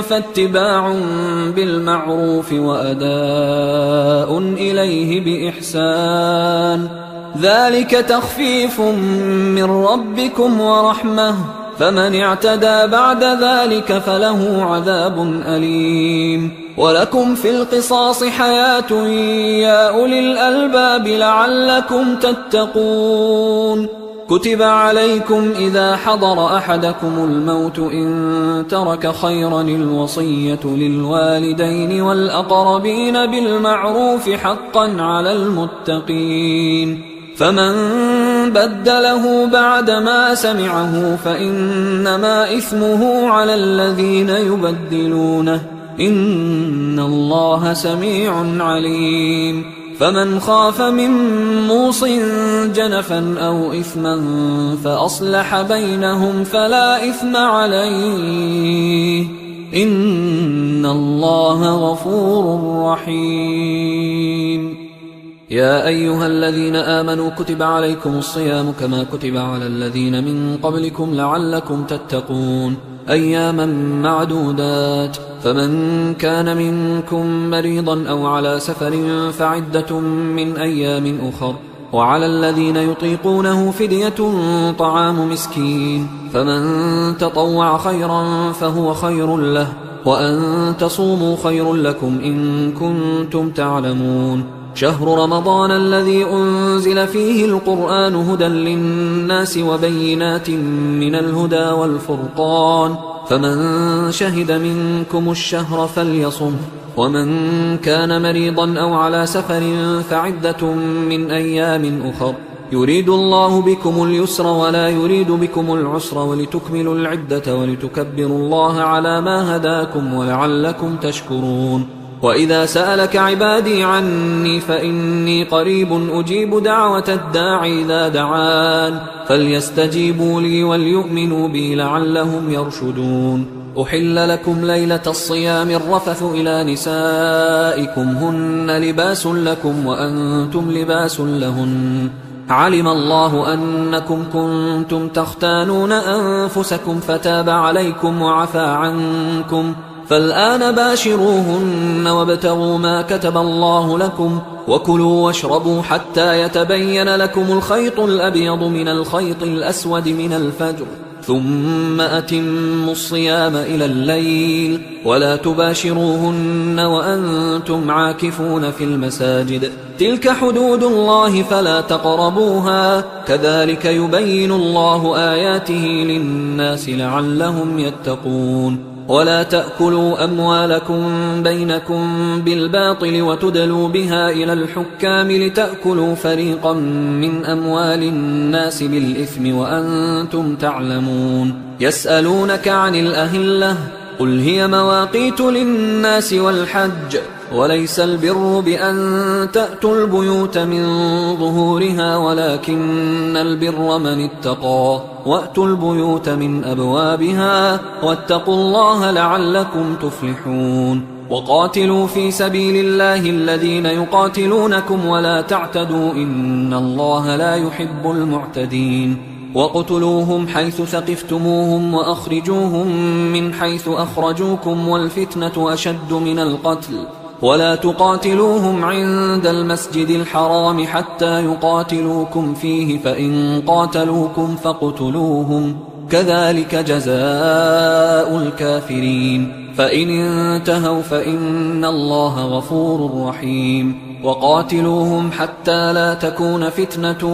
فاتباع بالمعروف وأداء إليه بإحسان ذلك تخفيف من ربكم ورحمة فمن اعتدى بعد ذلك فله عذاب أليم. ولكم في القصاص حياة يا أولي الألباب لعلكم تتقون. كتب عليكم إذا حضر أحدكم الموت إن ترك خيرا الوصية للوالدين والأقربين بالمعروف حقا على المتقين فمن بدله بعدما سمعه فإنما إثمه على الذين يبدلونه إن الله سميع عليم. فمن خاف من موص جنفا أو إثما فأصلح بينهم فلا إثم عليه إن الله غفور رحيم. يا أيها الذين آمنوا كتب عليكم الصيام كما كتب على الذين من قبلكم لعلكم تتقون أياما معدودات فمن كان منكم مريضا أو على سفر فعدة من أيام أخر وعلى الذين يطيقونه فدية طعام مسكين فمن تطوع خيرا فهو خير له وأن تصوموا خير لكم إن كنتم تعلمون شهر رمضان الذي أنزل فيه القرآن هدى للناس وبينات من الهدى والفرقان فمن شهد منكم الشهر فليصم ومن كان مريضا أو على سفر فعدة من أيام أخر يريد الله بكم اليسر ولا يريد بكم العسر ولتكملوا العدة ولتكبروا الله على ما هداكم ولعلكم تشكرون وإذا سألك عبادي عني فإني قريب أجيب دعوة الداعي إذا دعان فليستجيبوا لي وليؤمنوا بي لعلهم يرشدون أحل لكم ليلة الصيام الرفث إلى نسائكم هن لباس لكم وأنتم لباس لهن علم الله أنكم كنتم تختانون أنفسكم فتاب عليكم وعفى عنكم فالآن باشروهن وابتغوا ما كتب الله لكم وكلوا واشربوا حتى يتبين لكم الخيط الأبيض من الخيط الأسود من الفجر ثم أتموا الصيام إلى الليل ولا تباشروهن وأنتم عاكفون في المساجد تلك حدود الله فلا تقربوها كذلك يبين الله آياته للناس لعلهم يتقون ولا تأكلوا أموالكم بينكم بالباطل وتدلوا بها إلى الحكام لتأكلوا فريقا من أموال الناس بالإثم وأنتم تعلمون يسألونك عن الأهلة قل هي مواقيت للناس والحج وليس البر بأن تأتوا البيوت من ظهورها ولكن البر من اتقى وأتوا البيوت من أبوابها واتقوا الله لعلكم تفلحون وقاتلوا في سبيل الله الذين يقاتلونكم ولا تعتدوا إن الله لا يحب المعتدين وقتلوهم حيث ثقفتموهم وأخرجوهم من حيث أخرجوكم والفتنة أشد من القتل ولا تقاتلوهم عند المسجد الحرام حتى يقاتلوكم فيه فإن قاتلوكم فاقتلوهم كذلك جزاء الكافرين فإن انتهوا فإن الله غفور رحيم وقاتلوهم حتى لا تكون فتنة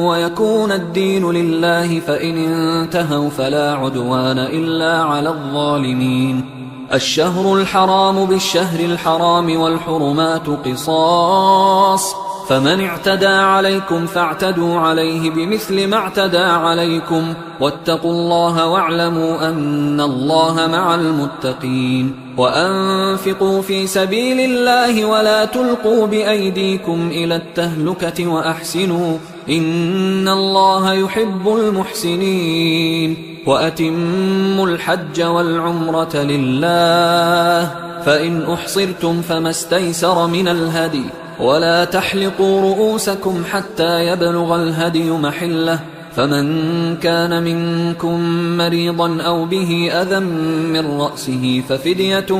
ويكون الدين لله فإن انتهوا فلا عدوان إلا على الظالمين الشهر الحرام بالشهر الحرام والحرمات قصاص فمن اعتدى عليكم فاعتدوا عليه بمثل ما اعتدى عليكم واتقوا الله واعلموا أن الله مع المتقين وأنفقوا في سبيل الله ولا تلقوا بأيديكم إلى التهلكة وأحسنوا إن الله يحب المحسنين وأتموا الحج والعمرة لله فإن أحصرتم فما استيسر من الهدي ولا تحلقوا رؤوسكم حتى يبلغ الهدي محله فمن كان منكم مريضا أو به أذى من رأسه ففدية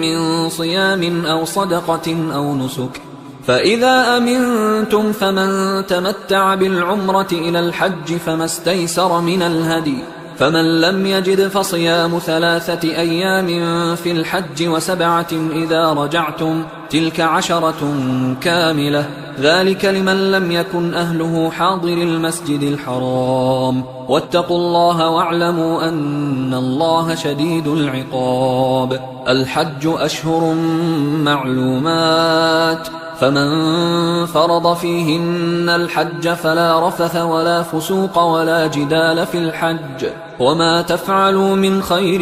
من صيام أو صدقة أو نسك فإذا أمنتم فمن تمتع بالعمرة إلى الحج فما استيسر من الهدي فمن لم يجد فصيام 3 أيام في الحج و7 إذا رجعتم تلك 10 كاملة ذلك لمن لم يكن أهله حاضر المسجد الحرام واتقوا الله واعلموا أن الله شديد العقاب الحج أشهر معلومات فمن فرض فيهن الحج فلا رفث ولا فسوق ولا جدال في الحج وما تفعلوا من خير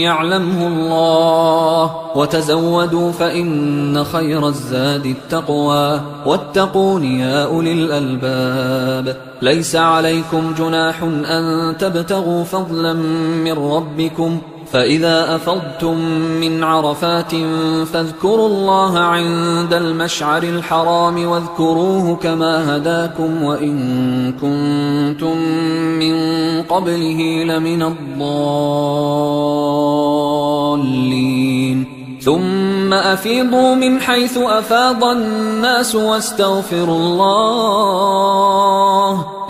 يعلمه الله وتزودوا فإن خير الزاد التقوى واتقون يا أولي الألباب ليس عليكم جناح أن تبتغوا فضلا من ربكم فإذا أفضتم من عرفات فاذكروا الله عند المشعر الحرام واذكروه كما هداكم وإن كنتم من قبله لمن الضالين ثم أفيضوا من حيث أفاض الناس واستغفروا الله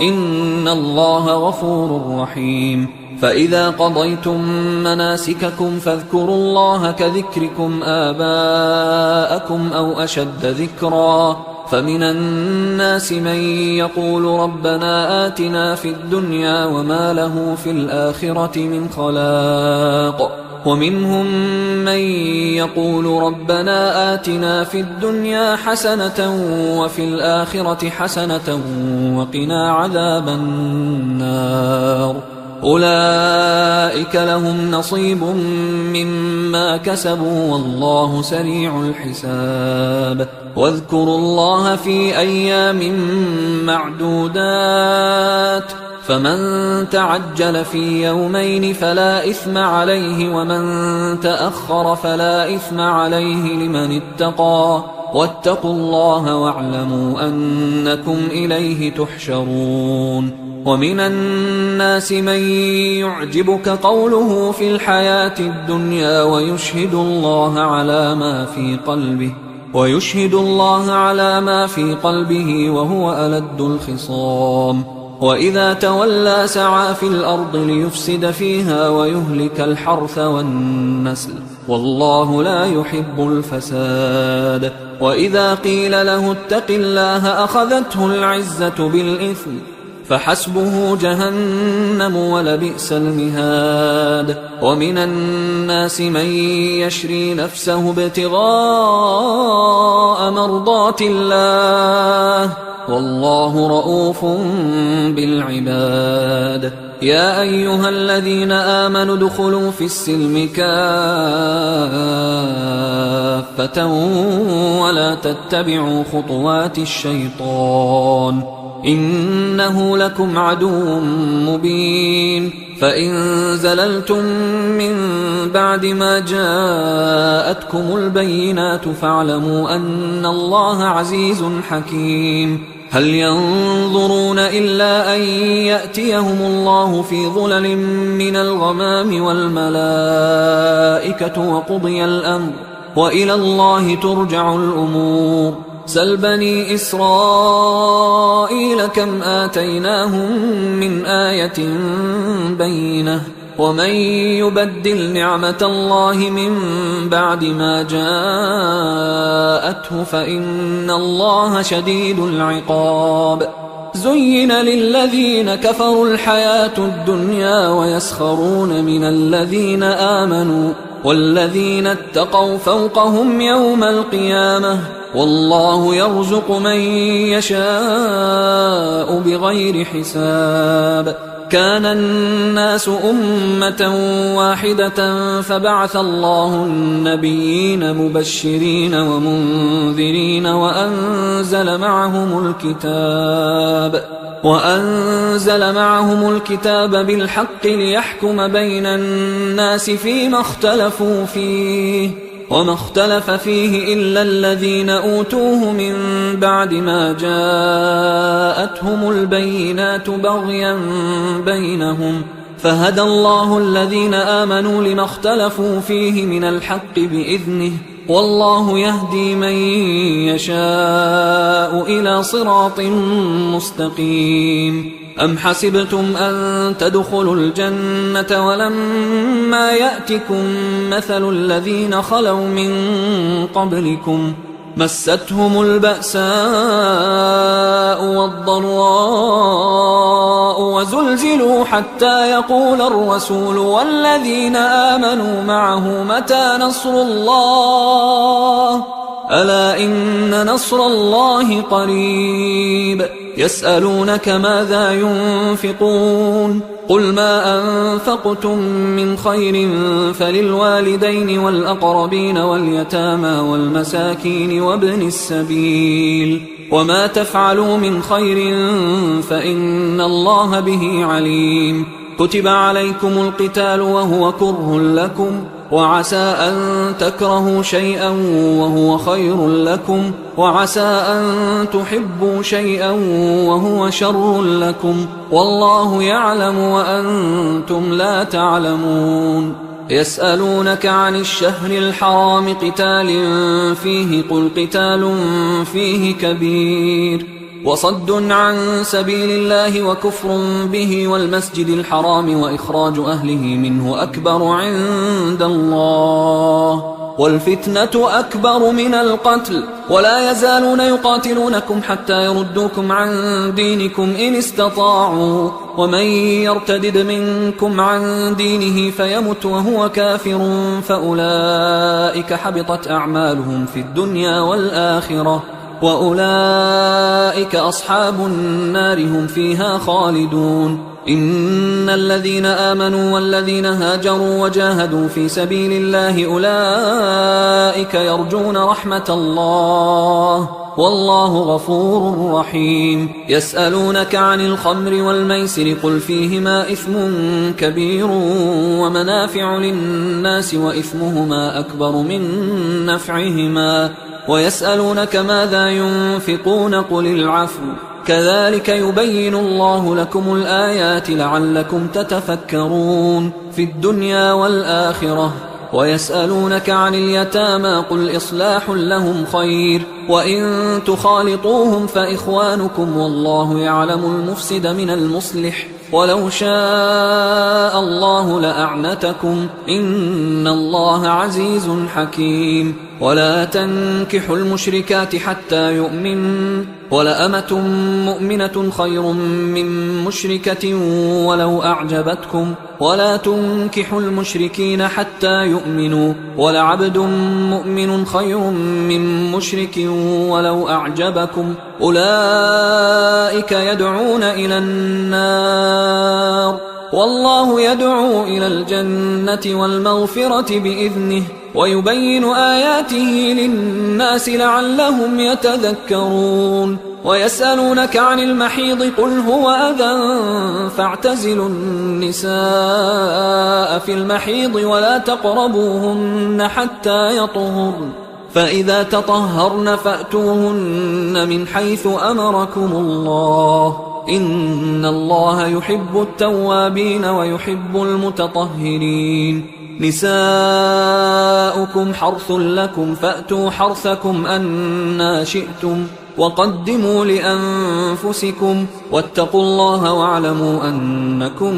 إن الله غفور رحيم فإذا قضيتم مناسككم فاذكروا الله كذكركم آباءكم أو أشد ذكرا فمن الناس من يقول ربنا آتنا في الدنيا وما له في الآخرة من خلاق ومنهم من يقول ربنا آتنا في الدنيا حسنة وفي الآخرة حسنة وقنا عذاب النار أولئك لهم نصيب مما كسبوا والله سريع الحساب واذكروا الله في أيام معدودات فمن تعجل في يومين فلا إثم عليه ومن تأخر فلا إثم عليه لمن اتقى واتقوا الله واعلموا أنكم إليه تحشرون ومن الناس من يعجبك قوله في الحياة الدنيا ويشهد الله على ما في قلبه وهو ألد الخصام وإذا تولى سعى في الأرض ليفسد فيها ويهلك الحرث والنسل والله لا يحب الفساد وإذا قيل له اتق الله أخذته العزة بالإثم فحسبه جهنم ولبئس المهاد ومن الناس من يشري نفسه ابتغاء مرضات الله والله رؤوف بالعباد يا أيها الذين آمنوا ادخلوا في السلم كافة ولا تتبعوا خطوات الشيطان إنه لكم عدو مبين فإن زللتم من بعد ما جاءتكم البينات فاعلموا أن الله عزيز حكيم هل ينظرون إلا أن يأتيهم الله في ظلل من الغمام والملائكة وقضي الأمر وإلى الله ترجع الأمور سل بني إسرائيل كم آتيناهم من آية بينة ومن يبدل نعمة الله من بعد ما جاءته فإن الله شديد العقاب زين للذين كفروا الحياة الدنيا ويسخرون من الذين آمنوا والذين اتقوا فوقهم يوم القيامة والله يرزق من يشاء بغير حساب كان الناس أمة واحدة فبعث الله النبيين مبشرين ومنذرين وأنزل معهم الكتاب بالحق ليحكم بين الناس فيما اختلفوا فيه وما اختلف فيه إلا الذين أوتوه من بعد ما جاءتهم البينات بغيا بينهم فهدى الله الذين آمنوا لما اختلفوا فيه من الحق بإذنه والله يهدي من يشاء إلى صراط مستقيم أم حسبتم أن تدخلوا الجنة ولما يأتكم مثل الذين خلوا من قبلكم مستهم البأساء والضراء وزلزلوا حتى يقول الرسول والذين آمنوا معه متى نصر الله ألا إن نصر الله قريب يسألونك ماذا ينفقون قل ما أنفقتم من خير فللوالدين والأقربين واليتامى والمساكين وابن السبيل وما تفعلوا من خير فإن الله به عليم كتب عليكم القتال وهو كره لكم، وعسى أن تكرهوا شيئا وهو خير لكم، وعسى أن تحبوا شيئا وهو شر لكم، والله يعلم وأنتم لا تعلمون. يسألونك عن الشهر الحرام قتال فيه، قل قتال فيه كبير، وصد عن سبيل الله وكفر به والمسجد الحرام وإخراج أهله منه أكبر عند الله، والفتنة أكبر من القتل، ولا يزالون يقاتلونكم حتى يردوكم عن دينكم إن استطاعوا، ومن يرتدد منكم عن دينه فيمت وهو كافر فأولئك حبطت أعمالهم في الدنيا والآخرة، وأولئك أصحاب النار هم فيها خالدون. إن الذين آمنوا والذين هاجروا وجاهدوا في سبيل الله أولئك يرجون رحمة الله، والله غفور رحيم. يسألونك عن الخمر والميسر قل فيهما إثم كبير ومنافع للناس وإثمهما أكبر من نفعهما، ويسألونك ماذا ينفقون قل العفو، كذلك يبين الله لكم الآيات لعلكم تتفكرون في الدنيا والآخرة. ويسألونك عن اليتامى قل إصلاح لهم خير، وإن تخالطوهم فإخوانكم والله يعلم المفسد من المصلح، ولو شاء الله لأعنتكم إن الله عزيز حكيم. ولا تنكحوا المشركات حتى يؤمن، ولأمة مؤمنة خير من مشركة ولو أعجبتكم، ولا تنكحوا المشركين حتى يؤمنوا، ولعبد مؤمن خير من مشرك ولو أعجبكم، أولئك يدعون إلى النار والله يدعو إلى الجنة والمغفرة بإذنه، ويبين آياته للناس لعلهم يتذكرون. ويسألونك عن المحيض قل هو أذى فاعتزلوا النساء في المحيض ولا تقربوهن حتى يطهرن، فإذا تطهرن فأتوهن من حيث أمركم الله، إن الله يحب التوابين ويحب المتطهرين. نساؤكم حرث لكم فأتوا حرثكم أنى شئتم، وقدموا لأنفسكم واتقوا الله واعلموا أنكم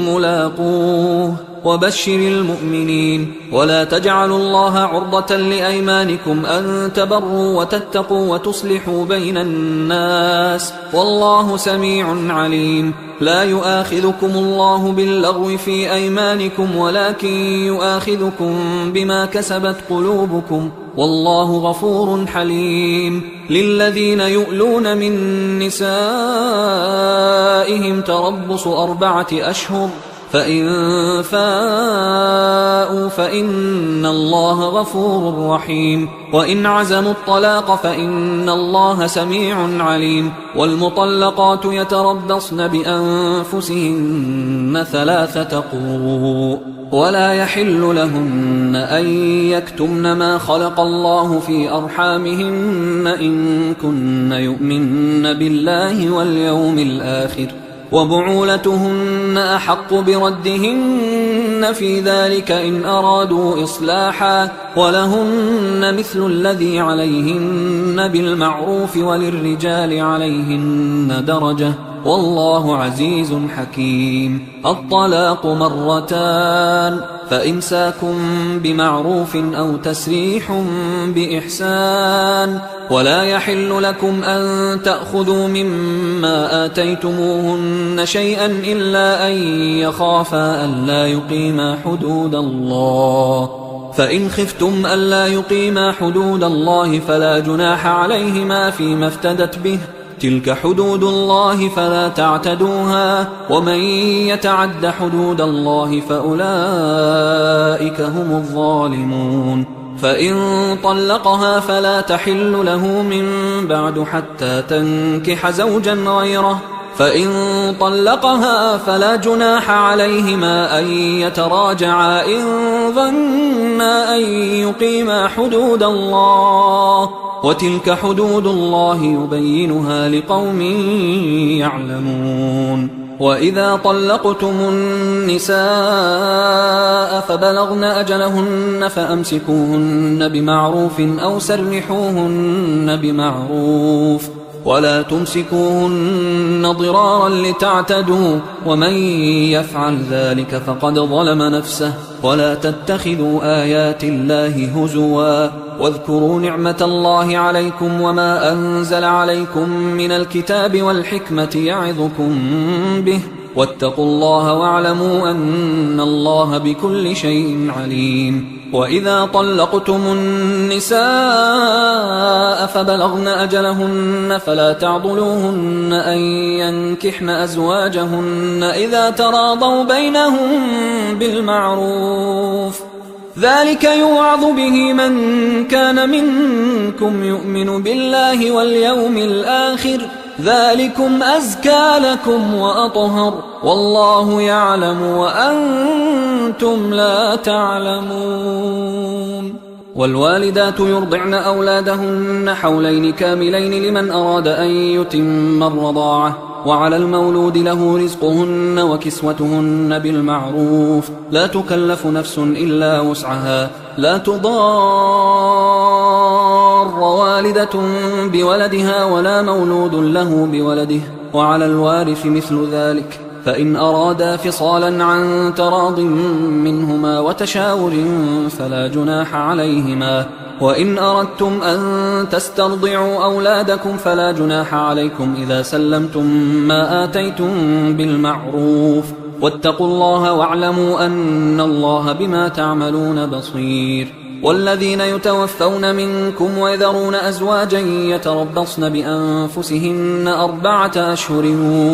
ملاقوه، وبشر المؤمنين. ولا تجعلوا الله عرضة لأيمانكم أن تبروا وتتقوا وتصلحوا بين الناس، والله سميع عليم. لا يؤاخذكم الله باللغو في أيمانكم ولكن يؤاخذكم بما كسبت قلوبكم، والله غفور حليم. للذين يؤلون من نسائهم تربص 4 أشهر، فإن فاءوا فإن الله غفور رحيم، وإن عزموا الطلاق فإن الله سميع عليم. والمطلقات يتربصن بأنفسهن 3 قروء، ولا يحل لهن أن يكتمن ما خلق الله في أرحامهن إن كن يؤمن بالله واليوم الآخر، وبعولتهن أحق بردهن في ذلك إن أرادوا إصلاحا، ولهن مثل الذي عليهن بالمعروف وللرجال عليهن درجة، والله عزيز حكيم. الطلاق 2، فإمساك بمعروف أو تسريح بإحسان، ولا يحل لكم أن تأخذوا مما آتيتموهن شيئا إلا أن يخافا ألا يقيما حدود الله، فإن خفتم ألا يقيما حدود الله فلا جناح عليهما فيما افتدت به، تلك حدود الله فلا تعتدوها، ومن يتعد حدود الله فأولئك هم الظالمون. فإن طلقها فلا تحل له من بعد حتى تنكح زوجا غيره، فإن طلقها فلا جناح عليهما أن يتراجعا إن ظنا أن يقيما حدود الله، وتلك حدود الله يبينها لقوم يعلمون. وإذا طلقتم النساء فبلغن أجلهن فأمسكوهن بمعروف أو سرحوهن بمعروف، ولا تمسكوهن ضرارا لتعتدوا، ومن يفعل ذلك فقد ظلم نفسه. ولا تتخذوا آيات الله هزوا، واذكروا نعمة الله عليكم وما أنزل عليكم من الكتاب والحكمة يعظكم به، واتقوا الله واعلموا أن الله بكل شيء عليم. وإذا طلقتم النساء فبلغن أجلهن فلا تعضلوهن أن ينكحن أزواجهن إذا تراضوا بينهم بالمعروف، ذلك يوعظ به من كان منكم يؤمن بالله واليوم الآخر، ذلكم أزكى لكم وأطهر، والله يعلم وأنتم لا تعلمون. والوالدات يرضعن أولادهن حولين كاملين لمن أراد أن يتم الرضاعة، وعلى المولود له رزقهن وكسوتهن بالمعروف، لا تكلف نفس إلا وسعها، لا تضار والدة بولدها ولا مولود له بولده، وعلى الوارث مثل ذلك، فإن أرادا فصالا عن تراض منهما وتشاور فلا جناح عليهما. وإن أردتم أن تسترضعوا أولادكم فلا جناح عليكم إذا سلمتم ما آتيتم بالمعروف، واتقوا الله واعلموا أن الله بما تعملون بصير. والذين يتوفون منكم ويذرون أزواجا يتربصن بأنفسهن 4 أشهر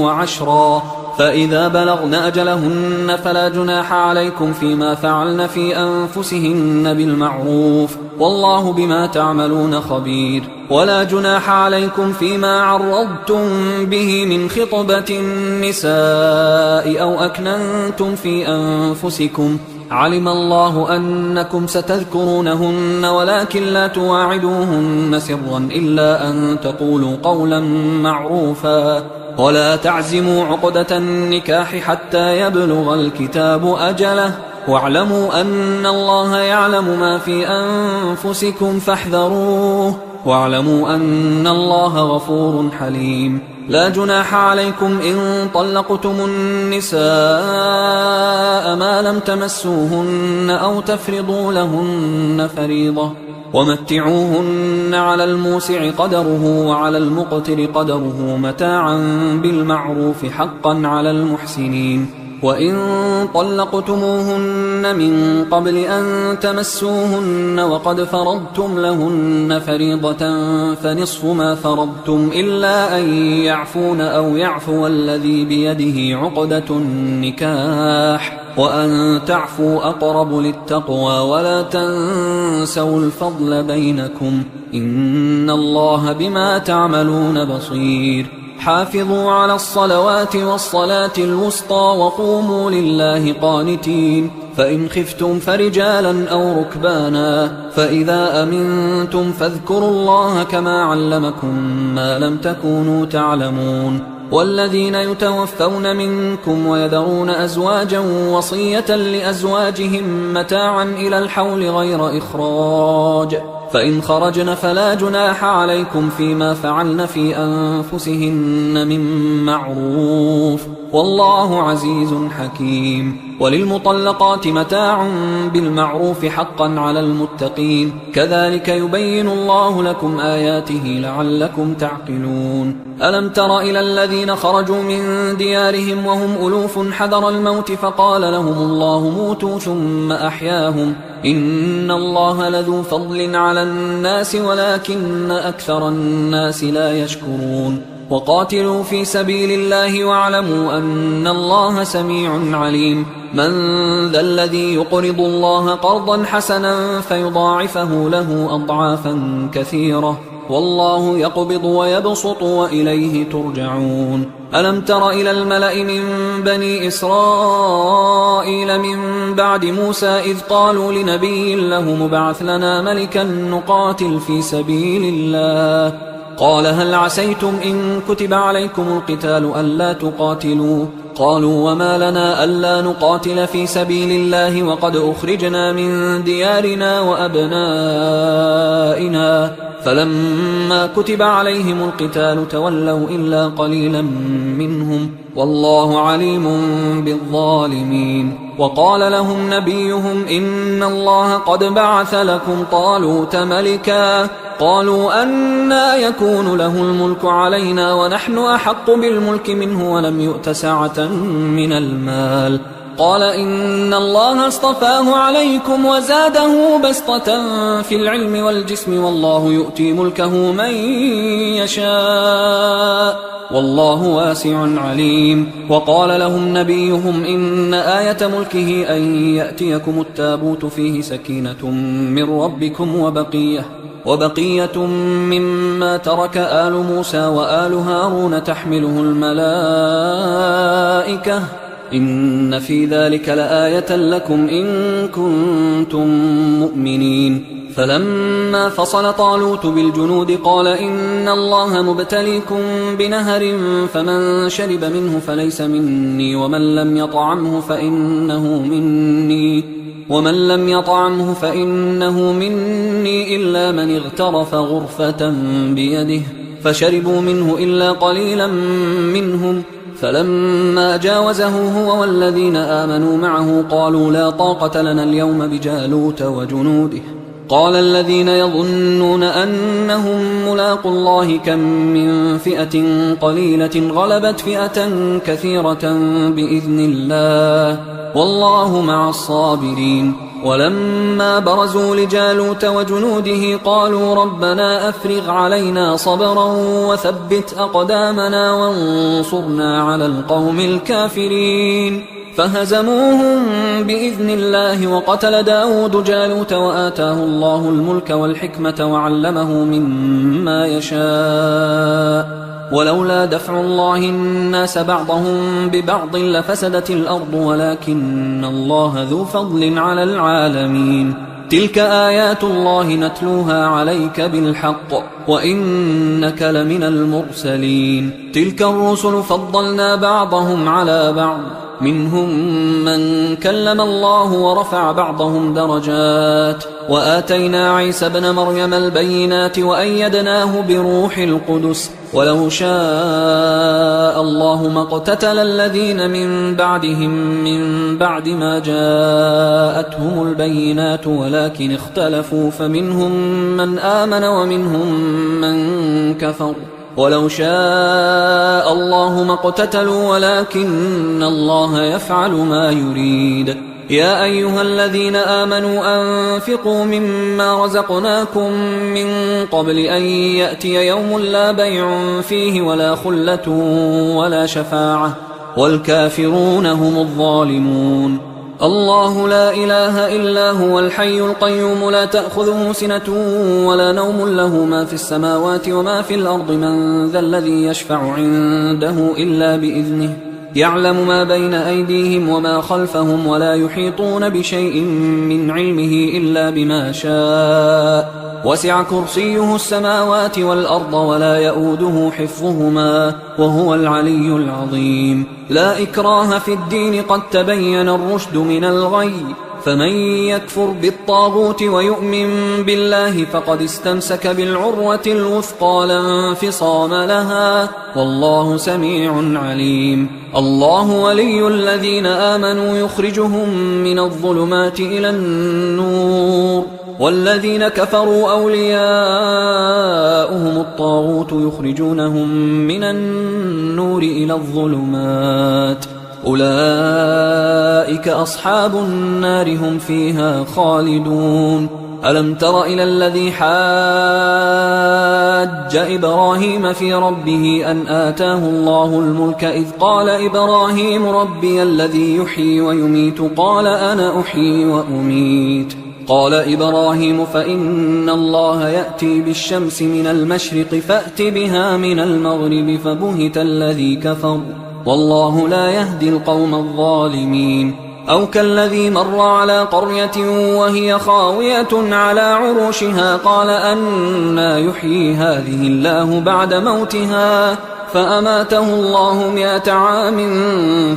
و10، فإذا بلغن أجلهن فلا جناح عليكم فيما فعلن في أنفسهن بالمعروف، والله بما تعملون خبير. ولا جناح عليكم فيما عرضتم به من خطبة النساء أو أكننتم في أنفسكم، علم الله أنكم ستذكرونهن ولكن لا تواعدوهن سرا إلا أن تقولوا قولا معروفا، ولا تعزموا عقدة النكاح حتى يبلغ الكتاب أجله، واعلموا أن الله يعلم ما في أنفسكم فاحذروه، واعلموا أن الله غفور حليم. لا جناح عليكم إن طلقتم النساء ما لم تمسوهن أو تفرضوا لهن فريضة، ومتعوهن على الموسع قدره وعلى المقتر قدره متاعا بالمعروف حقا على المحسنين. وإن طلقتموهن من قبل أن تمسوهن وقد فرضتم لهن فريضة فنصف ما فرضتم إلا أن يعفون أو يعفو الذي بيده عقدة النكاح، وأن تعفوا أقرب للتقوى، ولا تنسوا الفضل بينكم، إن الله بما تعملون بصير. حافظوا على الصلوات والصلاة الوسطى وقوموا لله قانتين، فإن خفتم فرجالا أو ركبانا، فإذا أمنتم فاذكروا الله كما علمكم ما لم تكونوا تعلمون. والذين يتوفون منكم ويذرون أزواجا وصية لأزواجهم متاعا إلى الحول غير إخراج، فإن خرجن فلا جناح عليكم فيما فعلن في أنفسهن من معروف، والله عزيز حكيم. وللمطلقات متاع بالمعروف حقا على المتقين، كذلك يبين الله لكم آياته لعلكم تعقلون. ألم تر إلى الذين خرجوا من ديارهم وهم ألوف حذر الموت فقال لهم الله موتوا ثم أحياهم، إن الله لذو فضل على الناس ولكن أكثر الناس لا يشكرون. وقاتلوا في سبيل الله واعلموا أن الله سميع عليم. من ذا الذي يقرض الله قرضا حسنا فيضاعفه له أضعافا كثيرة، والله يقبض ويبسط وإليه ترجعون. ألم تر إلى الملأ من بني إسرائيل من بعد موسى إذ قالوا لنبي له مبعث لنا ملكا نقاتل في سبيل الله قال هل عسيتم إن كتب عليكم القتال ألا تقاتلوا قالوا وما لنا ألا نقاتل في سبيل الله وقد أخرجنا من ديارنا وأبنائنا فلما كتب عليهم القتال تولوا إلا قليلا منهم والله عليم بالظالمين وقال لهم نبيهم إن الله قد بعث لكم طالوت ملكا قالوا أنى يكون له الملك علينا ونحن أحق بالملك منه ولم يؤت سعة من المال قال إن الله اصطفاه عليكم وزاده بسطة في العلم والجسم والله يؤتي ملكه من يشاء والله واسع عليم وقال لهم نبيهم إن آية ملكه أن يأتيكم التابوت فيه سكينة من ربكم وبقية مما ترك آل موسى وآل هارون تحمله الملائكة إن في ذلك لآية لكم إن كنتم مؤمنين فلما فصل طالوت بالجنود قال إن الله مبتليكم بنهر فمن شرب منه فليس مني ومن لم يطعمه فإنه مني إلا من اغترف غرفة بيده فشربوا منه إلا قليلا منهم فلما جاوزه هو والذين آمنوا معه قالوا لا طاقة لنا اليوم بجالوت وجنوده قال الذين يظنون أنهم ملاقوا الله كم من فئة قليلة غلبت فئة كثيرة بإذن الله والله مع الصابرين ولما برزوا لجالوت وجنوده قالوا ربنا أفرغ علينا صبرا وثبت أقدامنا وانصرنا على القوم الكافرين فهزموهم بإذن الله وقتل داود جالوت وآتاه الله الملك والحكمة وعلمه مما يشاء ولولا دفع الله الناس بعضهم ببعض لفسدت الأرض ولكن الله ذو فضل على العالمين تلك آيات الله نتلوها عليك بالحق وإنك لمن المرسلين تلك الرسل فضلنا بعضهم على بعض منهم من كلم الله ورفع بعضهم درجات وآتينا عيسى ابن مريم البينات وأيدناه بروح القدس ولو شاء الله ما اقتتل الذين من بعدهم من بعد ما جاءتهم البينات ولكن اختلفوا فمنهم من آمن ومنهم من كفر ولو شاء الله ما اقتتلوا ولكن الله يفعل ما يريد يا أيها الذين آمنوا أنفقوا مما رزقناكم من قبل أن يأتي يوم لا بيع فيه ولا خلة ولا شفاعة والكافرون هم الظالمون الله لا إله إلا هو الحي القيوم لا تأخذه سنة ولا نوم له ما في السماوات وما في الأرض من ذا الذي يشفع عنده إلا بإذنه يعلم ما بين أيديهم وما خلفهم ولا يحيطون بشيء من علمه إلا بما شاء وسع كرسيه السماوات والأرض ولا يؤوده حفظهما وهو العلي العظيم لا إكراه في الدين قد تبين الرشد من الغي فمن يكفر بالطاغوت ويؤمن بالله فقد استمسك بالعروة الوثقى لا انفصام لها والله سميع عليم الله ولي الذين آمنوا يخرجهم من الظلمات إلى النور والذين كفروا أولياؤهم الطاغوت يخرجونهم من النور إلى الظلمات أولئك أصحاب النار هم فيها خالدون ألم تر إلى الذي حاج إبراهيم في ربه أن آتاه الله الملك إذ قال إبراهيم ربي الذي يحيي ويميت قال أنا أحيي وأميت قال إبراهيم فإن الله يأتي بالشمس من المشرق فأت بها من المغرب فبهت الذي كفر والله لا يهدي القوم الظالمين. أو كالذي مر على قرية وهي خاوية على عروشها قال أنى يحيي هذه الله بعد موتها فأماته الله 100 عام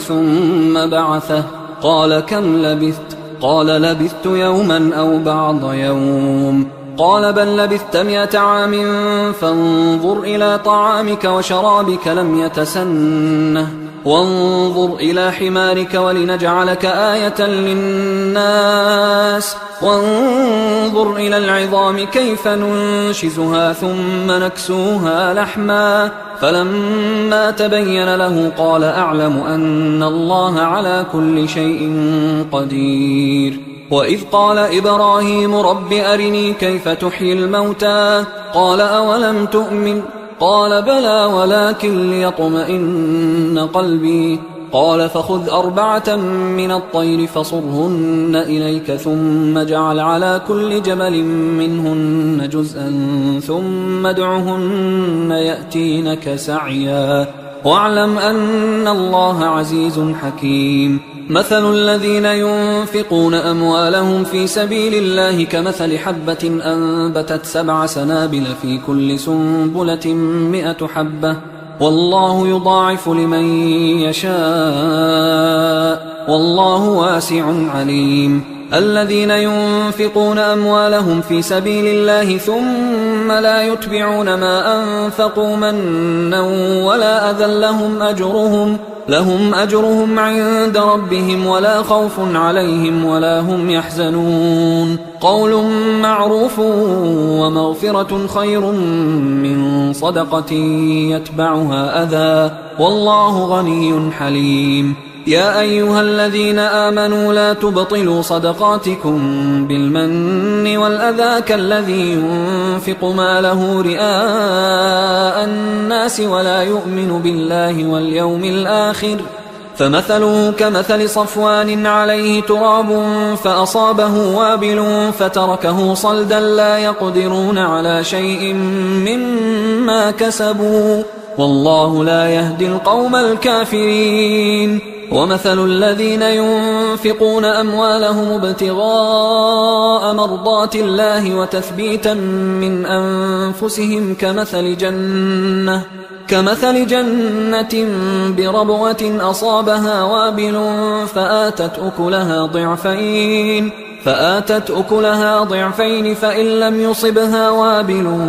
ثم بعثه قال كم لبثت؟ قال لبثت يوما أو بعض يوم. قال بل لبثت 100 عام فانظر إلى طعامك وشرابك لم يتسنه وانظر إلى حمارك ولنجعلك آية للناس وانظر إلى العظام كيف ننشزها ثم نكسوها لحما فلما تبين له قال أعلم أن الله على كل شيء قدير. وإذ قال إبراهيم رب أرني كيف تحيي الموتى قال أولم تؤمن قال بلى ولكن ليطمئن قلبي قال فخذ 4 من الطير فصرهن إليك ثم اجعل على كل جبل منهن جزءا ثم ادعهن يأتينك سعيا واعلم أن الله عزيز حكيم. مثل الذين ينفقون أموالهم في سبيل الله كمثل حبة أنبتت 7 سنابل في كل سنبلة 100 حبة والله يضاعف لمن يشاء والله واسع عليم. الذين ينفقون أموالهم في سبيل الله ثم لا يتبعون ما أنفقوا منا ولا أذى لهم أجرهم عند ربهم ولا خوف عليهم ولا هم يحزنون. قول معروف ومغفرة خير من صدقة يتبعها أذى والله غني حليم. يا أيها الذين آمنوا لا تبطلوا صدقاتكم بالمن والأذى كالذي ينفق ماله رئاء الناس ولا يؤمن بالله واليوم الآخر فمثله كمثل صفوان عليه تراب فأصابه وابل فتركه صلدا لا يقدرون على شيء مما كسبوا والله لا يهدي القوم الكافرين. ومثل الذين ينفقون أموالهم ابتغاء مرضات الله وتثبيتا من أنفسهم كمثل جنة بربوة أصابها وابل فآتت أكلها ضعفين فإن لم يصبها وابل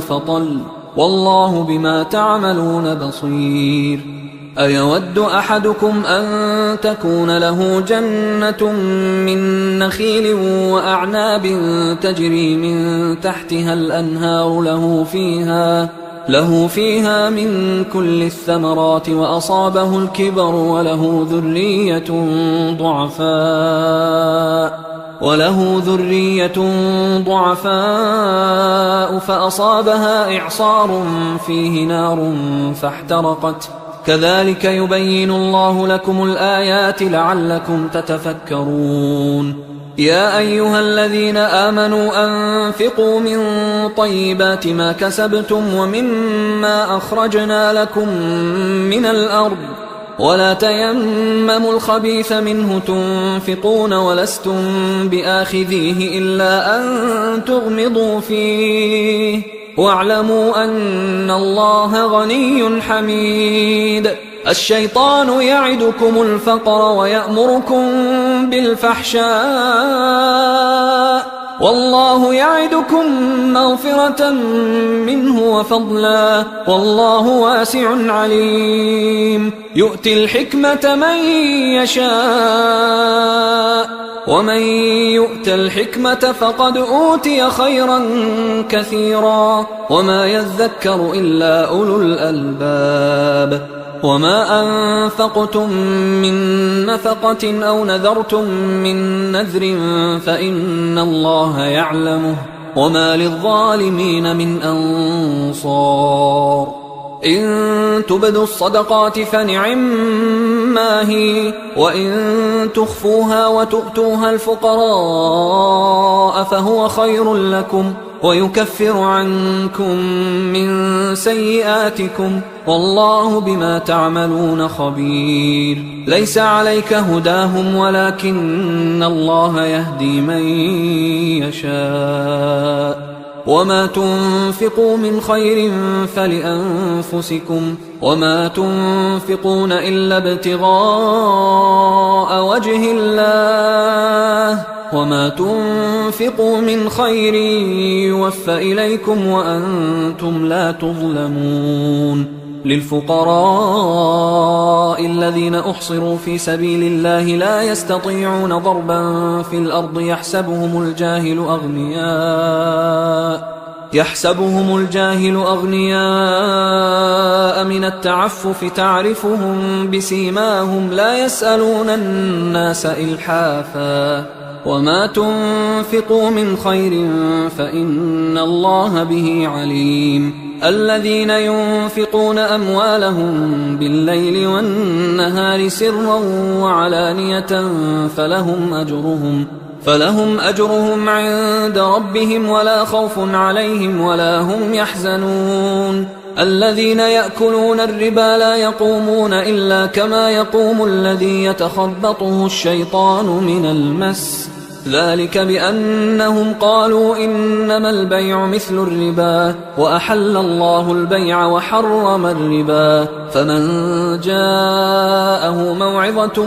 فطل والله بما تعملون بصير. أيود أحدكم أن تكون له جنة من نخيل وأعناب تجري من تحتها الأنهار له فيها من كل الثمرات وأصابه الكبر وله ذرية ضعفاء فأصابها إعصار فيه نار فاحترقت كذلك يبين الله لكم الآيات لعلكم تتفكرون. يا أيها الذين آمنوا أنفقوا من طيبات ما كسبتم ومما أخرجنا لكم من الأرض ولا تيمموا الخبيث منه تنفقون ولستم بآخذيه إلا أن تغمضوا فيه واعلموا أن الله غني حميد. الشيطان يعدكم الفقر ويأمركم بالفحشاء والله يعدكم مغفرة منه وفضلا والله واسع عليم. يؤتي الحكمة من يشاء ومن يؤت الحكمة فقد أوتي خيرا كثيرا وما يذكر إلا أولو الألباب. وما أنفقتم من نفقة أو نذرتم من نذر فإن الله يعلمه وما للظالمين من أنصار. إن تبدوا الصدقات فنعما هي، وإن تخفوها وتؤتوها الفقراء فهو خير لكم ويكفر عنكم من سيئاتكم والله بما تعملون خبير. ليس عليك هداهم ولكن الله يهدي من يشاء. وما تنفقوا من خير فلأنفسكم وما تنفقون إلا ابتغاء وجه الله وما تنفقوا من خير يوفى إليكم وأنتم لا تظلمون. للفقراء الذين أحصروا في سبيل الله لا يستطيعون ضربا في الأرض يحسبهم الجاهل أغنياء من التعفف تعرفهم بسيماهم لا يسألون الناس إلحافا. وما تنفقوا من خير فإن الله به عليم. الذين ينفقون أموالهم بالليل والنهار سرا وعلانية فلهم أجرهم عند ربهم ولا خوف عليهم ولا هم يحزنون. الذين يأكلون الربا لا يقومون إلا كما يقوم الذي يتخبطه الشيطان من المس، ذلك بأنهم قالوا إنما البيع مثل الربا وأحل الله البيع وحرم الربا. فمن جاءه موعظة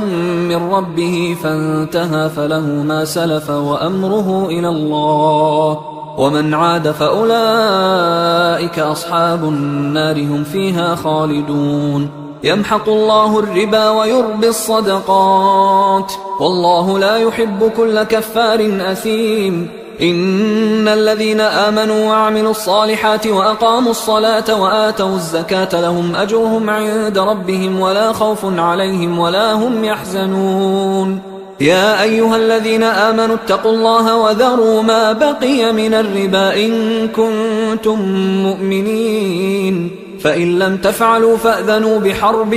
من ربه فانتهى فله ما سلف وأمره إلى الله ومن عاد فأولئك أصحاب النار هم فيها خالدون. يمحق الله الربا ويربي الصدقات والله لا يحب كل كفار أثيم. إن الذين آمنوا وعملوا الصالحات وأقاموا الصلاة وآتوا الزكاة لهم أجرهم عند ربهم ولا خوف عليهم ولا هم يحزنون. يا أيها الذين آمنوا اتقوا الله وذروا ما بقي من الربا إن كنتم مؤمنين، فإن لم تفعلوا فأذنوا بحرب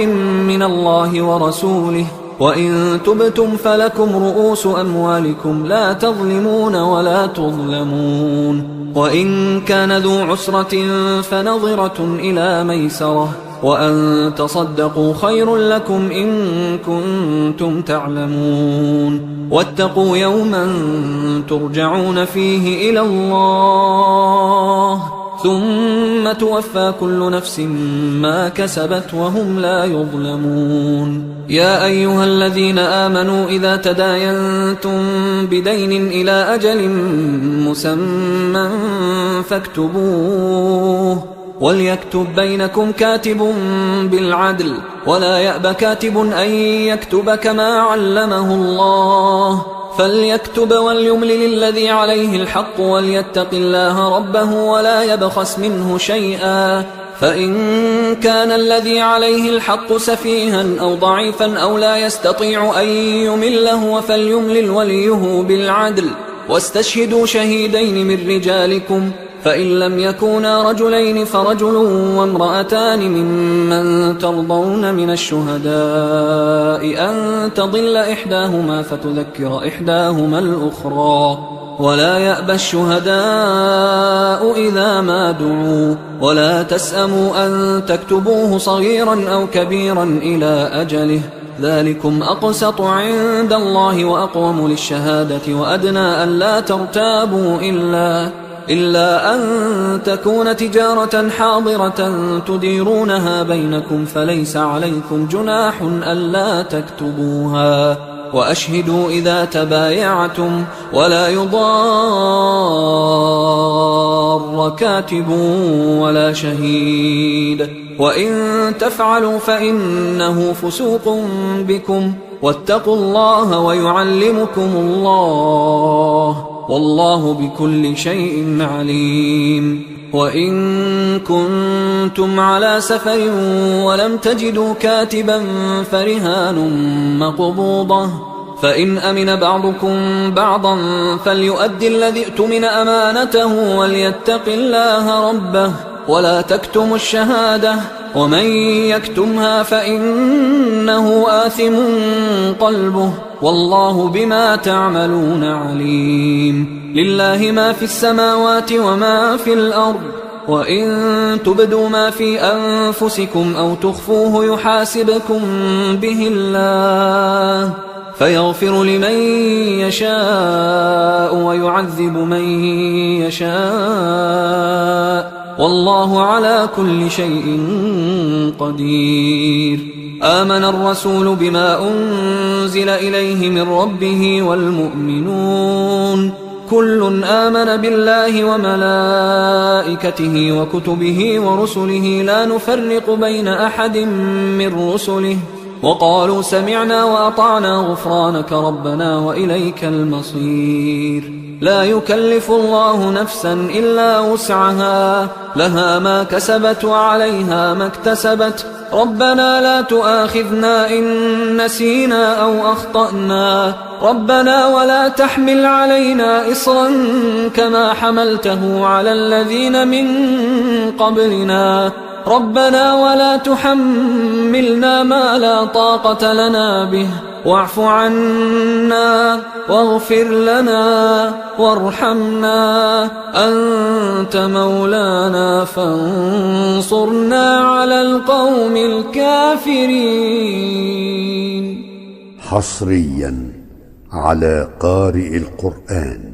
من الله ورسوله، وإن تبتم فلكم رؤوس أموالكم لا تظلمون ولا تظلمون. وإن كان ذو عسرة فنظرة إلى ميسرة، وأن تصدقوا خير لكم إن كنتم تعلمون. واتقوا يوما ترجعون فيه إلى الله ثم توفى كل نفس ما كسبت وهم لا يظلمون. يا أيها الذين آمنوا إذا تداينتم بدين إلى أجل مسمى فاكتبوه، وليكتب بينكم كاتب بالعدل، ولا يأب كاتب أن يكتب كما علمه الله، فليكتب وليملل الذي عليه الحق وليتق الله ربه ولا يبخس منه شيئا. فإن كان الذي عليه الحق سفيها أو ضعيفا أو لا يستطيع أن يمله فليملل وليه بالعدل، واستشهدوا شهيدين من رجالكم، فإن لم يكونا رجلين فرجل وامرأتان ممن ترضون من الشهداء أن تضل إحداهما فتذكر إحداهما الأخرى، ولا يأبى الشهداء إذا ما دعوا، ولا تسأموا أن تكتبوه صغيرا أو كبيرا إلى أجله، ذلكم أقسط عند الله وأقوم للشهادة وأدنى أن لا ترتابوا إلا أن تكون تجارة حاضرة تديرونها بينكم فليس عليكم جناح ألا تكتبوها، وأشهدوا إذا تبايعتم، ولا يضار كاتب ولا شهيد، وإن تفعلوا فإنه فسوق بكم، واتقوا الله ويعلمكم الله والله بكل شيء عليم. وإن كنتم على سفر ولم تجدوا كاتبا فرهان مقبوضة، فإن أمن بعضكم بعضا فليؤدي الذي اؤتمن أمانته وليتق الله ربه، ولا تكتموا الشهادة ومن يكتمها فإنه آثم قلبه والله بما تعملون عليم. لله ما في السماوات وما في الأرض، وإن تبدوا ما في أنفسكم أو تخفوه يحاسبكم به الله فيغفر لمن يشاء ويعذب من يشاء والله على كل شيء قدير. آمن الرسول بما أنزل إليه من ربه والمؤمنون كل آمن بالله وملائكته وكتبه ورسله لا نفرق بين أحد من رسله وقالوا سمعنا وأطعنا غفرانك ربنا وإليك المصير. لا يكلف الله نفسا إلا وسعها لها ما كسبت وعليها ما اكتسبت ربنا لا تؤاخذنا إن نسينا أو أخطأنا ربنا ولا تحمل علينا إصرا كما حملته على الذين من قبلنا ربنا ولا تحملنا ما لا طاقة لنا به واعف عنا واغفر لنا وارحمنا أنت مولانا فانصرنا على القوم الكافرين. حصريا على قارئ القرآن.